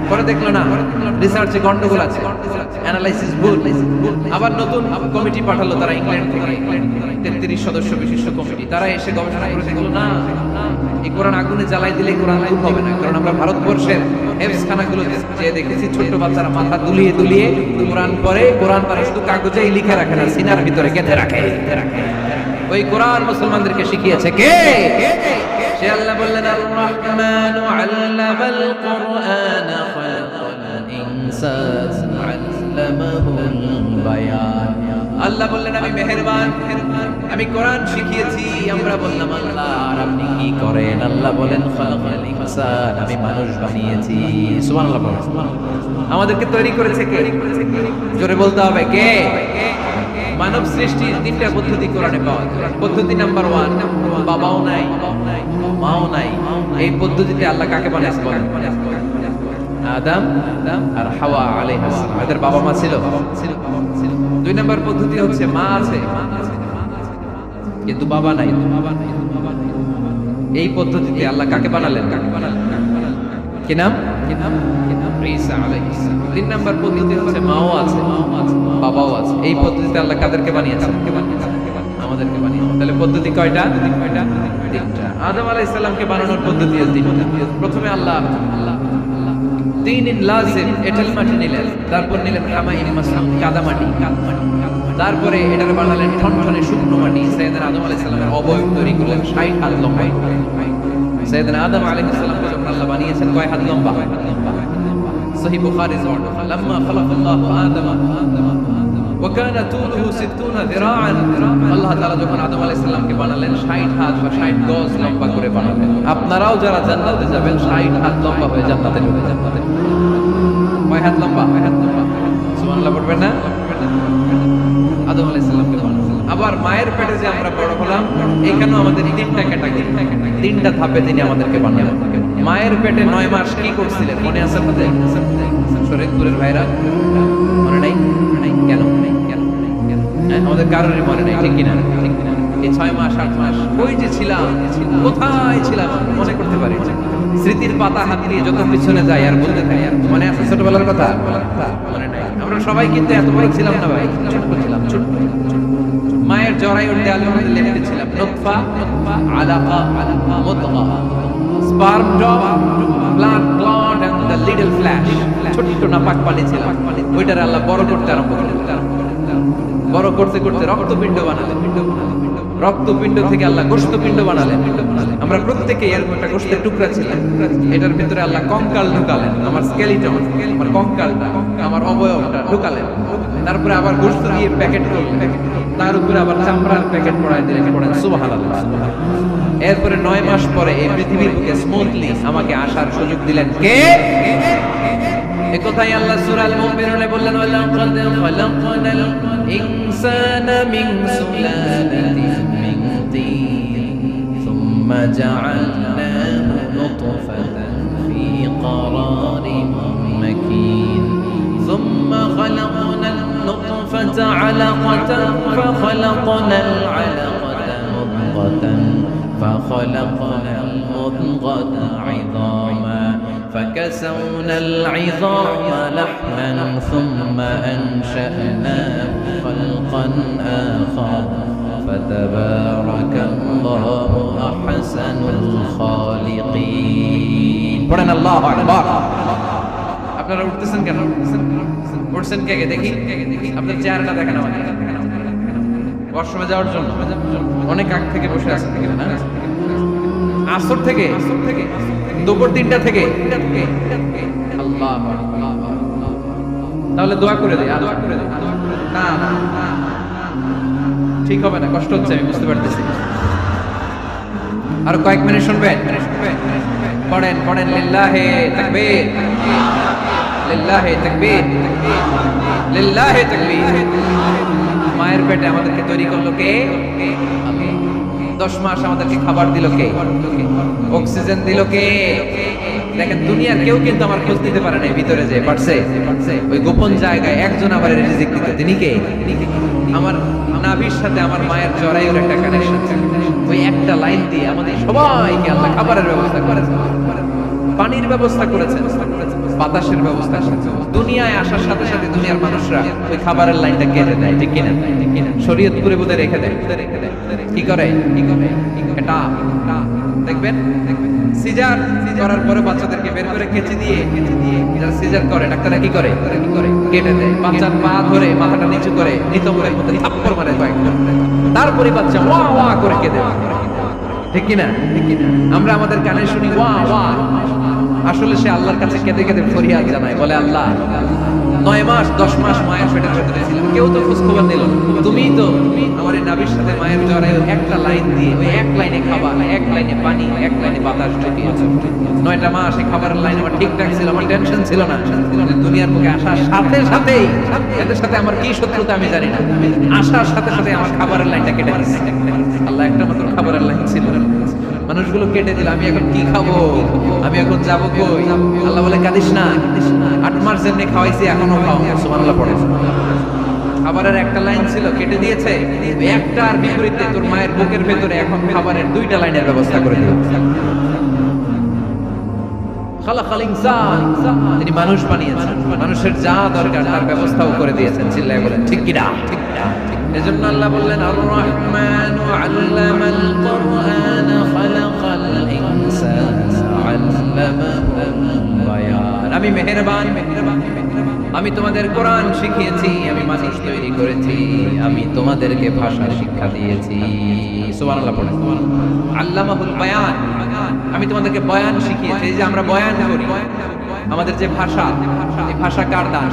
পরে দেখলো না রিসার্চে গন্ডগোল আছে, অ্যানালাইসিস ভুল। আবার নতুন কমিটি পাঠালো তারা ইংল্যান্ড থেকে, 33 সদস্য বিশিষ্ট কমিটি। তারা এসে গবেষণা করে দেখলো না, এই কোরআন আগুনে জ্বালাই দিলে কোরআন দূর হবে না। কারণ আমরা ভারতবর্ষের হেফজখানাগুলো যে দেখেছি, ছোট্ট বাচ্চারা মাথা দুলিয়ে দুলিয়ে কোরআন পড়ে, কোরআন তারা শুধু কাগজেই লিখে রাখে না, সিনার ভিতরে গেঁথে রাখে। ওই কোরআন মুসলমানদেরকে শিখিয়েছে কে? সে আল্লাহ বললেন, আর রহমানু আল্লামাল কুরআন খালাকাল ইনসান আল্লামাহুল বায়ান। আল্লাহ বললেন আমি মেহেরবান, আমি কোরআন শিখিয়েছি। আমরা বললাম আল্লাহ আর আপনি কি করেন? আল্লাহ বলেন খালাকাল ইনসান, আমি মানুষ বানিয়েছি। সুবহানাল্লাহ বলেন। আমাদেরকে তৈরি করেছে কে? জোরে বলতে হবে কে? মানব সৃষ্টির 3টা পদ্ধতি কোরআনে পাওয়া যায়। পদ্ধতি নাম্বার 1, বাবাও নাই মাও নাই। এই পদ্ধতিতে আল্লাহ কাকে বানাইছে? আদম আর হাওয়া আলাইহিস সালাম। এদের বাবা মা ছিল? 2 নাম্বার পদ্ধতি হচ্ছে মা আছে কিন্তু বাবা নাই। এই পদ্ধতিতে আল্লাহ কাকে বানালেন? কি নাম? ঈসা আলাইহিস সালাম। 3 নাম্বার পদ্ধতি হচ্ছে মাও আছে বাবাও আছে। এই পদ্ধতিতে আল্লাহ কাদেরকে বানিয়েছেন? আমাদেরকে বানিয়েছেন। তাহলে পদ্ধতি কয়টা? 3টা। আদম আলাইহিস সালামকে বানানোর পদ্ধতি 3টা। প্রথমে আল্লাহ তিনিন লাজিম এঁটেল মাটি নিলেন, তারপর নিলেন কামাইন মাসলাম কাদা মাটি, তারপরে এটাকে বানালেন ঠনঠনে শুকনো মাটি। সাইয়েদনা আদম আলাইহিস সালামের অবয়ব তৈরি করলেন 60 হাত লম্বা। সাইয়েদনা আদম আলাইহিস সালামকে যখন আল্লাহ বানিয়েছেন কয় হাত লম্বা? সহিহ বুখারী বর্ণনা, লাম্মা খালাকাল্লাহু আদম ওয়া কানা তুলুহু 60 যিরাআন। আল্লাহ তাআলা যখন আদম আলাইহিস সালামকে বানালেন 60 হাত বা 60 গজ লম্বা করে বানালেন। আপনারাও যারা জান্নাতে যাবেন 60 হাত লম্বা হয়ে জান্নাতে ঢুকবেন। কয় হাত লম্বা? সুবহানাল্লাহ পড়বেন না? আদম আলাইহিস সালামকে বানালেন। আবার মায়ের পেটে যে আমরা বড় হলাম, এখানেও আমাদের তিনটা ক্যাটাগরি, তিনটা ধাপে তিনি আমাদেরকে বানালেন। মায়ের পেটে 9 মাস কি করছিলেন মনে আছে আপনাদের? শরীয়তপুরের ভাইরা মনে নাই? কেন আমাদের কারোরই মনে নাই, ঠিক কিনা? এই 6 মাস 8 মাস ওই যে ছিলাম, কোথায় ছিলাম মনে করতে পারি। স্মৃতির পাতা হাত দিয়ে যত পিছনে যাই আর বলতে থাকি, আর মনে আছে ছোটবেলার কথা? মনে নাই। আমরা সবাই কিন্তু এত বড় ছিলাম না ভাই, ছোট ছিলাম, ছোট। মায়ের জরায়ুর দেয়ালের মধ্যে লেপ্টে ছিলাম। নুতফা, আলাকা, মুদগা, sperm drop, blood clot and the little flesh. ছোট্ট নাপাক পানি ছিলাম, ওইটার আল্লাহ বড় করতে আরম্ভ করলেন। বড় করতে করতে রক্তপিণ্ড বানালেন। রক্তপিণ্ড থেকে আল্লাহ গোশতপিণ্ড বানালেন। আমরা প্রত্যেকে এর একটা গোশতের টুকরা ছিলাম। এটার ভিতরে আল্লাহ কঙ্কাল ঢুকালেন, আমার স্কেলিটন, আমার কঙ্কালটা, আমার অবয়বটা ঢুকালেন। তারপরে আবার গোশত দিয়ে প্যাকেট করলেন, তার উপরে আবার চামড়ার প্যাকেট পড়ায় দিলেন। পড়েন সুবহানাল্লাহ। এরপরে 9 মাস পরে এই পৃথিবীর বুকে স্মুথলি আমাকে আসার সুযোগ দিলেন কে? একথাই আল্লাহ সূরা আল মুমিনুনে বললেন, ওয়ালাকাদ খালাকনাল ইনসানা মিন সুলালাতিন মিন তিন সুম্মা জাআলনাহু নুতফাতান ফি ক্বারারিন মাকিন সুম্মা খালাকনাল নুতফাতা আলাকাতান ফাখালাকনাল আলাকাতা মুদগাতান ফাখালাকনাল মুদগাতা ইযামা فكسونا العظام لحما ثم أنشأناه خلقا آخر فتبارك الله أحسن الخالقين পড়েন আল্লাহু আকবার। আপনারা উঠতেছেন কেন? উঠছেন কে? দেখি আপনার চেহারাটা দেখেন আমাকে। ওয়াশরুমে যাওয়ার জন্য অনেক আগ থেকে বসে আছেন না? আসর থেকে, দুপুর 3টা থেকে। আল্লাহ, তাহলে দোয়া করে দেই। না না ঠিক হবে না, কষ্ট হচ্ছে, আমি বুঝতে পারতেছি। আর কয়েক মিনিট শুনবেন। পড়েন লিল্লাহে তাকবীর, লিল্লাহে তাকবীর, লিল্লাহে তাকবীর। মায়ের পেটে আমাদেরকে তৈরি করলো কে? 10 মাস আমাদেরকে খাবার দিল কে? অক্সিজেন দিল কে? দেখেন দুনিয়ার কেউ কিন্তু আমার খোঁজ নিতে পারে না ভিতরে যে পারছে। ওই গোপন জায়গায় একজন আমার রিজিক দিত। তিনি কে? আমার নাভির সাথে আমার মায়ের জরায়ুর একটা কানেকশন। ওই একটা লাইন দিয়ে আমাদের সবাইকে আল্লাহ খাবারের ব্যবস্থা করেছেন, পানির ব্যবস্থা করেছেন, বাতাসের ব্যবস্থা করেছেন। দুনিয়ায় আসার সাথে সাথে দুনিয়ার মানুষরা ওই খাবারের লাইনটা কেটে দেয়, ঠিক কিনা? শরীয়তপুরে বোধহয় রেখে দেয়। কি করে? এটা দেখবেন সিজার করার পরে বাচ্চাদেরকে বের করে কেচি দিয়ে, যারা সিজার করে ডাক্তাররা কি করে? কেটে দেয়। বাচ্চার পা ধরে মাথাটা নিচু করে নিতম্বের মধ্যে থাপ্পড় মারে কয়েকজন, তারপরে বাচ্চা ওয়া ওয়া করে কেঁদে। ঠিক কিনা? আমরা আমাদের কানে শুনি ওয়া ওয়া, আসলে সে আল্লাহর কাছে কেঁদে কেঁদে ফরিয়াদ জানায়, বলে আল্লাহ 9 মাস 10 মাস মায়ের পেটের ভেতরে ছিলাম, কেউ তো খোঁজ খবর নিল না। তুমিই তো আমার এই নাভির সাথে মায়ের জরায়ুর একটা লাইন দিয়ে, ওই এক লাইনে খাবার, এক লাইনে পানি, এক লাইনে বাতাস ঢুকিয়েছো। 9টা মাস এই খাবারের লাইন আমার ঠিকঠাক ছিল, আমার টেনশন ছিল না। দুনিয়ার বুকে আসার সাথে সাথেই এদের সাথে আমার কি শত্রুতা আমি জানি না, আসার সাথে সাথে আমার খাবারের লাইনটা কেটে দিচ্ছে। আল্লাহ একটা মাত্র খাবারের লাইন ছিল, মানুষগুলো কেটে দিল। আমি এখন কি খাবো? আমি এখন যাবো কই? আল্লাহ বলে কাঁদিস না, 8 মাস যেমনি খাওয়াইছি এখনো খাও। সুবহানাল্লাহ পড়ে। খাবারের একটা লাইন ছিল, কেটে দিয়েছে। একটার বিপরীতে তোর মায়ের বুকের ভেতরে এখন খাবারের 2টা লাইনের ব্যবস্থা করে দিল। খালাকাল ইনসান, তিনি মানুষ বানিয়েছেন, মানুষের যা দরকার তার ব্যবস্থাও করে দিয়েছেন। চিল্লায় বলেন ঠিক কিনা? এজন্য আল্লাহ বললেন আর রহমানু আল্লামাল কুরআন খালাকাল ইনসানা আল্লামাহুল বায়ান। আমি মেহেরবান, আমি তোমাদের কোরআন শিখিয়েছি, আমি মানুষ তৈরি করেছি, আমি তোমাদেরকে ভাষা শিক্ষা দিয়েছি। সুবহানাল্লাহ পড়ে। আল্লামাহুল বায়ান, আমি তোমাদেরকে বয়ান শিখিয়েছি। এই যে আমরা বয়ান করি, আমাদের যে ভাষা, এই ভাষা কার দান?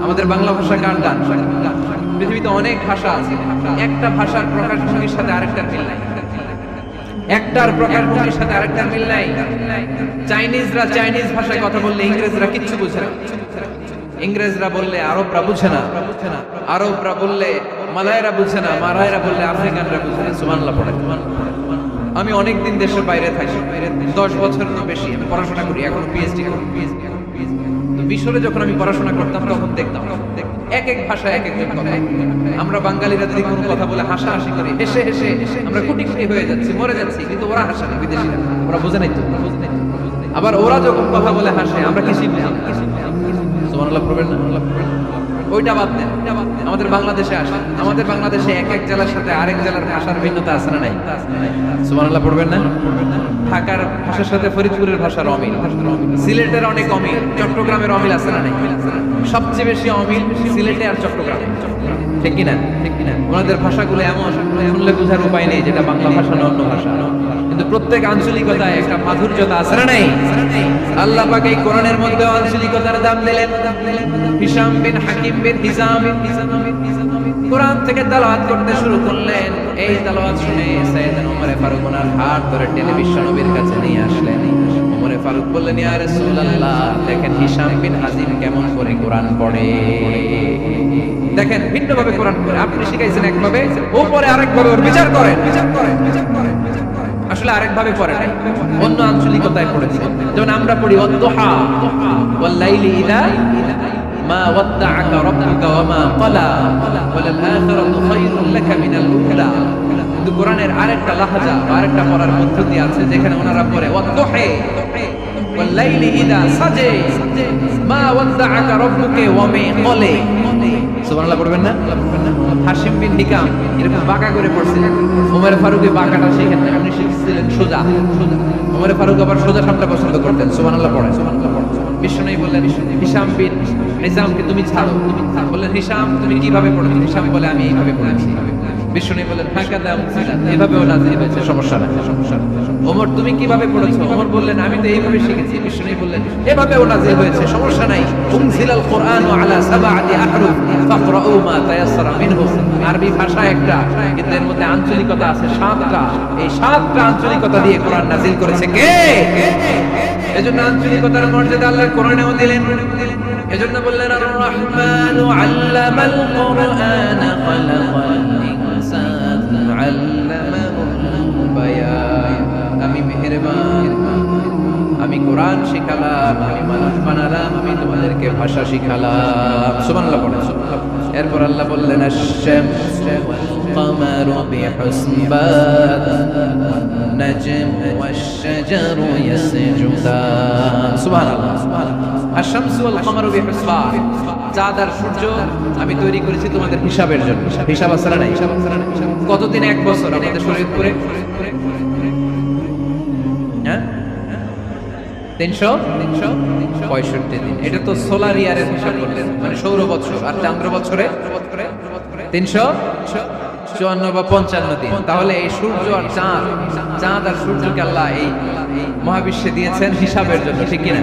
আমাদের বাংলা ভাষা কার দান? পৃথিবীতে অনেক ভাষা আছে, একটা ভাষার প্রকাশভঙ্গির সাথে আরেকটার মিল নাই, একটার প্রকাশভঙ্গির সাথে আরেকটার মিল নাই। চাইনিজরা চাইনিজ ভাষায় কথা বললে ইংরেজরা কিচ্ছু বুঝে না, ইংরেজরা বললে আরবরা বুঝে না, আরবরা বললে মালায়রা বুঝে না, মারায়রা বললে আফ্রিকানরা বুঝে না। সুবহানাল্লাহ পড়ে। আমি অনেক দিন দেশের বাইরে থাকি, 10 বছরেরও বেশি আমি পড়াশোনা করি, এখনো পিএইচডি করি। তো মিশরে যখন আমি পড়াশোনা করতাম তখন দেখতাম এক এক ভাষা এক একজন কথা। আমরা বাঙালিরা যদি কোনো কথা বলে হাসাহাসি করি, হেসে হেসে আমরা কোটি কোটি হয়ে যাচ্ছি, মরে যাচ্ছি, কিন্তু ওরা হাসে না, বিদেশিরা। ওরা বোঝে নাই তো। আবার ওরা যখন কথা বলে হাসে, আমরা কিছুই বুঝি না। সুবহানাল্লাহ পড়বেন না? ওইটা বাদ দেন, আমাদের বাংলাদেশে আসে। আমাদের বাংলাদেশে এক এক জেলার সাথে আরেক জেলার ভাষার ভিন্নতা আছে না নাই? সুবহানাল্লাহ পড়বেন না? ঢাকার ভাষার সাথে ফরিদপুরের ভাষার অমিল, সিলেটের অনেক অমিল, চট্টগ্রামের অমিল আছে না নাই? সবচেয়ে বেশি অমিল সিলেটে আর চট্টগ্রামে, ঠিক কিনা? ওনাদের ভাষাগুলো এমন শুনলে বোঝার উপায় নেই যেটা বাংলা ভাষা না অন্য ভাষা, কিন্তু প্রত্যেক আঞ্চলিকতায় একটা মাধুর্যতা আছে না নাই? আল্লাহ পাক এই কোরআনের মধ্যে আঞ্চলিকতার দাম দিলেন। হিশাম বিন হাকিম বিন হিজাম কোরআন থেকে তেলাওয়াত করতে শুরু করলেন। এই তেলাওয়াত শুনে সাইয়েদনা ওমর ফারুক ওনার হাত ধরে টেনে বিশ্ব নবীর কাছে নিয়ে আসলেন। ওমর ফারুক বললেন, ইয়া রাসূলুল্লাহ, দেখেন হিশাম বিন হাজিম কেমন করে কোরআন পড়ে, দেখেন ভিন্নভাবে কোরআন পড়ে। আপনি শিখাইছেন একভাবে, ও পরে আরেকভাবে, ওর বিচার করেন। আসলে আরেকভাবে পড়ে নাই, অন্য আঞ্চলিকতায় পড়েছে। যেমন আমরা পড়ি ওয়াদ-দুহা ওয়াল লাইলি ইযা মা ওয়াদ্দাআকা রাব্বুকা ওয়া মা ক্বালা ওয়ালাল আখিরাতু খায়রুল লাকা মিনাল উলা। কিন্তু কোরআনের আরেকটা লাহাজা, আরেকটা পড়ার পদ্ধতি আছে যেখানে ওনারা পড়ে ওয়াদ-দুহা ওয়াল লাইলি ইযা সাজা মা ওয়াদ্দাআকা রাব্বুকা ওয়া মা ক্বালা। সুবহানাল্লাহ পড়বেন না? হাশিম বিন হিকাম এরকম বাঁকা করে পড়ছিলেন। ওমর ফারুক বাঁকাটা শিখেন না, আপনি শিখছিলেন সোজা। ওমর ফারুক আবার সোজা সাপটা পছন্দ করতেন। সুবহানাল্লাহ পড়ে। বিশ্বনবী বললেন, হিশাম বিন হিজামকে তুমি ছাড়ো। বললেন, হিশাম তুমি কিভাবে পড়েছো? হিশাম বলে, আমি এইভাবে পড়েছি। বিশ্বনবী বললেন, হাকাদা উনজিলা, এভাবেও নাযিল হয়েছে, সমস্যা নাই। ওমর তুমি কিভাবে পড়েছো? ওমর বললেন, আমি তো এইভাবে শিখেছি। বিশ্বনবী বললেন, এভাবেও নাযিল হয়েছে, সমস্যা নাই। উনজিলাল কুরআনু আলা সাবআতি আহরুফ ফাকরাউ মা তায়াসসারা মিনহু। আরবি ভাষা একটা, কিন্তু এর মধ্যে আঞ্চলিকতা আছে 7টা। এই 7টা আঞ্চলিকতা দিয়ে কোরআন নাযিল করেছে কে? এজন্য আঞ্চলিকতার মর্যাদা আল্লাহ কোরআনেও দিলেন। এজন্য বললেন, আর রহমানু আল্লামাল কুরআনা খালাকাল ইনসানা আল্লামাহুল বায়ান। আমি মেহেরবান, আমি কোরআন শিখালাম, আমি মানুষ বানালাম, আমি তোমাদেরকে ভাষা শিখালাম। সুবহানাল্লাহ পড়েন। এরপর আল্লাহ বললেন, আশ-শামসু ওয়াল কামারু বিহুসবান নাজমু ওয়াশ-শাজারু ইয়াসজুদান। সুবহানাল্লাহ। আশ-শামসু ওয়াল কামারু বিহুসবান, চাঁদ আর সূর্য আমি তৈরি করেছি তোমাদের হিসাবের জন্য। হিসাব আছে না নাই? কতদিন? 1 বছর আমাদের শরীয়তপুরে, হ্যাঁ 365 দিন। এটা তো সোলার ইয়ারের হিসাব করলেন, মানে সৌর বছর। আর চন্দ্র বছরে 354 বা 55 দিন। তাহলে এই সূর্য আর চাঁদ আর সূর্যকে আল্লাহ এই মহাবিশ্বে দিয়েছেন হিসাবের জন্য, ঠিক কিনা?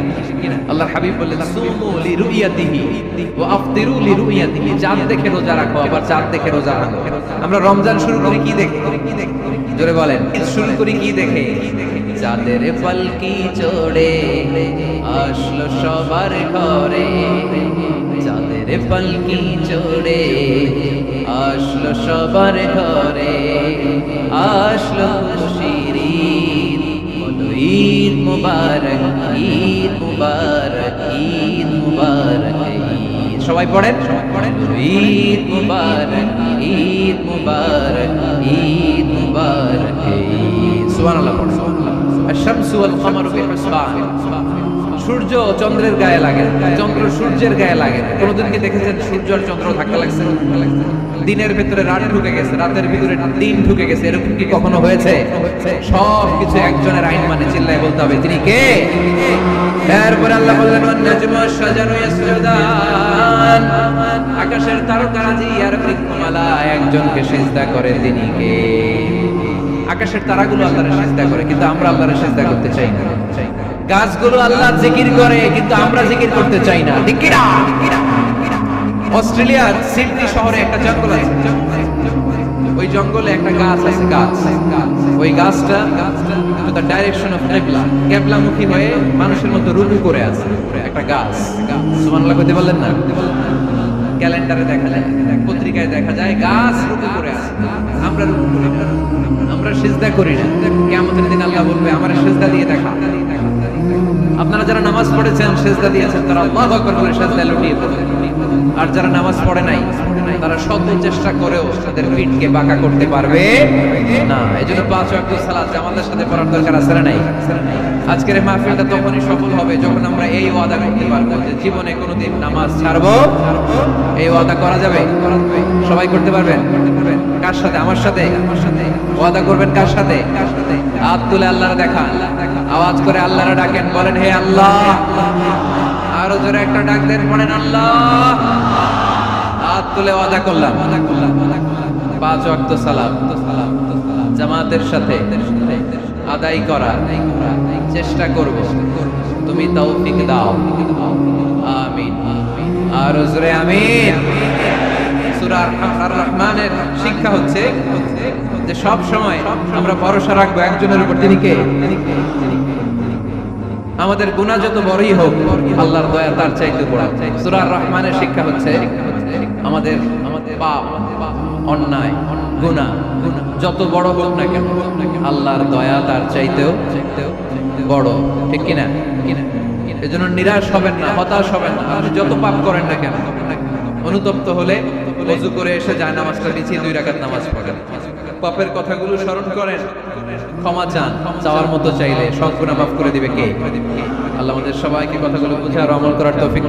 আল্লাহর হাবিব বললেন, সুমু লিরুইয়াতিহি ওয়া আফতিরু লিরুইয়াতিহি। চাঁদ দেখে রোজা রাখো, আবার চাঁদ দেখে রোজা ভাঙো। আমরা রমজান শুরু করি কি দেখে? জোরে বলেন। শুরু করি কি দেখে? চাঁদের পালকি চড়ে আসলো সবার ঘরে, চাঁদের পালকি চড়ে আসলো সবার ঘরে, আসলো খুশির ঈদ, বলো ঈদ মুবারক, ঈদ মুবারক, ঈদ মুবারক। সবাই পড়েন, ঈদ মুবারক, ঈদ মুবারক, ঈদ মুবারক। সুবহানাল্লাহ পড়েন। আশ-শামসু ওয়াল কামারু বিহুসবান। সূর্য চন্দ্রের গায়ে লাগে, চন্দ্র সূর্যের গায়ে লাগে। কোনদিন কি দেখেছেন সূর্য আর চন্দ্র ধাক্কা লাগছে? দিনের ভিতরে রাত ঢুকে গেছে, রাতের ভিতরে দিন ঢুকে গেছে, এরকম কি কখনো হয়েছে? সব কিছু একজনের আইন মানে, চিল্লায় বলতে হবে, তিনি কে? এরপরে আল্লাহ বললেন, ওয়ান নাজমু ওয়াশ-শাজারু ইয়াসজুদান। আকাশের তারকারাজি আর বৃক্ষমালা একজনকে সিজদা করে, তিনি কে? আকাশের তারাগুলো আল্লাহর সিজদা করে, কিন্তু আমরা আল্লাহর সিজদা করতে চাই না। গাছগুলো আল্লাহর জিকির করে, কিন্তু আমরা জিকির করতে চাই না, ঠিক কি না? অস্ট্রেলিয়ার সিডনি শহরে একটা জঙ্গল আছে, ওই জঙ্গলে একটা গাছ আছে, ওই গাছটা তার ডাইরেকশন অফ কেবলামুখী হয়ে মানুষের মতো রুকু করে আছে, একটা গাছ। সুবহানাল্লাহ কইতে বললেন না? ক্যালেন্ডারে দেখা যায়, পত্রিকায় দেখা যায় গাছ রুকু করে আছে, আমরা রুকু করি না, আমরা সিজদা করি না। কিয়ামতের দিন আল্লাহ বলবে আমার সিজদা দিয়ে দেখা। আপনারা যারা নামাজ পড়েছেন সিজদা দিয়েছেন তারা আল্লাহু আকবার বলে সিজদা লুটিয়ে পড়বেন। আর যারা নামাজ পড়ে নাই তারা শত চেষ্টা করেও তাদের পিঠকে বাঁকা করতে পারবে না। এইজন্য 5 ওয়াক্ত সালাত জামাতের সাথে পড়ার দরকার আছে না নাই? আজকের এই মাহফিলটা তখনই সফল হবে যখন আমরা এই ওয়াদা করতে পারবো যে জীবনে কোনোদিন নামাজ ছাড়বো। এই ওয়াদা করা যাবে? সবাই করতে পারবেন? কার সাথে? আমার সাথে ওয়াদা করবেন। কার সাথে? হাত তুলে আল্লাহর দেখা, আওয়াজ করে আল্লাহর ডাকেন, বলেন হে আল্লাহ। আরো জোরে একটা ডাক দেন, বলেন আল্লাহ। হাত তুলে ওয়াদা করলাম 5 ওয়াক্ত সালাত জামাতের সাথে আদায় করা চেষ্টা করব, তুমি তৌফিক দাও, আমিন। আর জোরে আমিন। সূরা আর রহমানের শিক্ষা হচ্ছে যে সব সময় আমরা ভরসা রাখবো একজনের উপর, তিনি কে? আমাদের গুনাহ যত বড়ই হোক আল্লাহর দয়া তার চাইতে বড়। সূরা আর রহমানের শিক্ষা হচ্ছে আমাদের পাপ, অন্যায়, গুনাহ যত বড় হোক না কেন আল্লাহর দয়া তার চাইতেও বড়। ঠিক কিনা? এজন্য নিরাশ হবেন না, হতাশ হবেন না। আপনি যত পাপ করেন না কেন অনুতপ্ত হলে ওযু করে এসে যায় নামাজটা বিছিয়ে 2 রাকাত নামাজ পড়েন, পাপের কথাগুলো স্মরণ করেন, ক্ষমা চান, চাওয়ার মতো চাইলে সব গুনাহ মাফ করে দিবে কে? আল্লাহ আমাদের সবাইকে কথাগুলো বুঝে আর আমল করার তৌফিক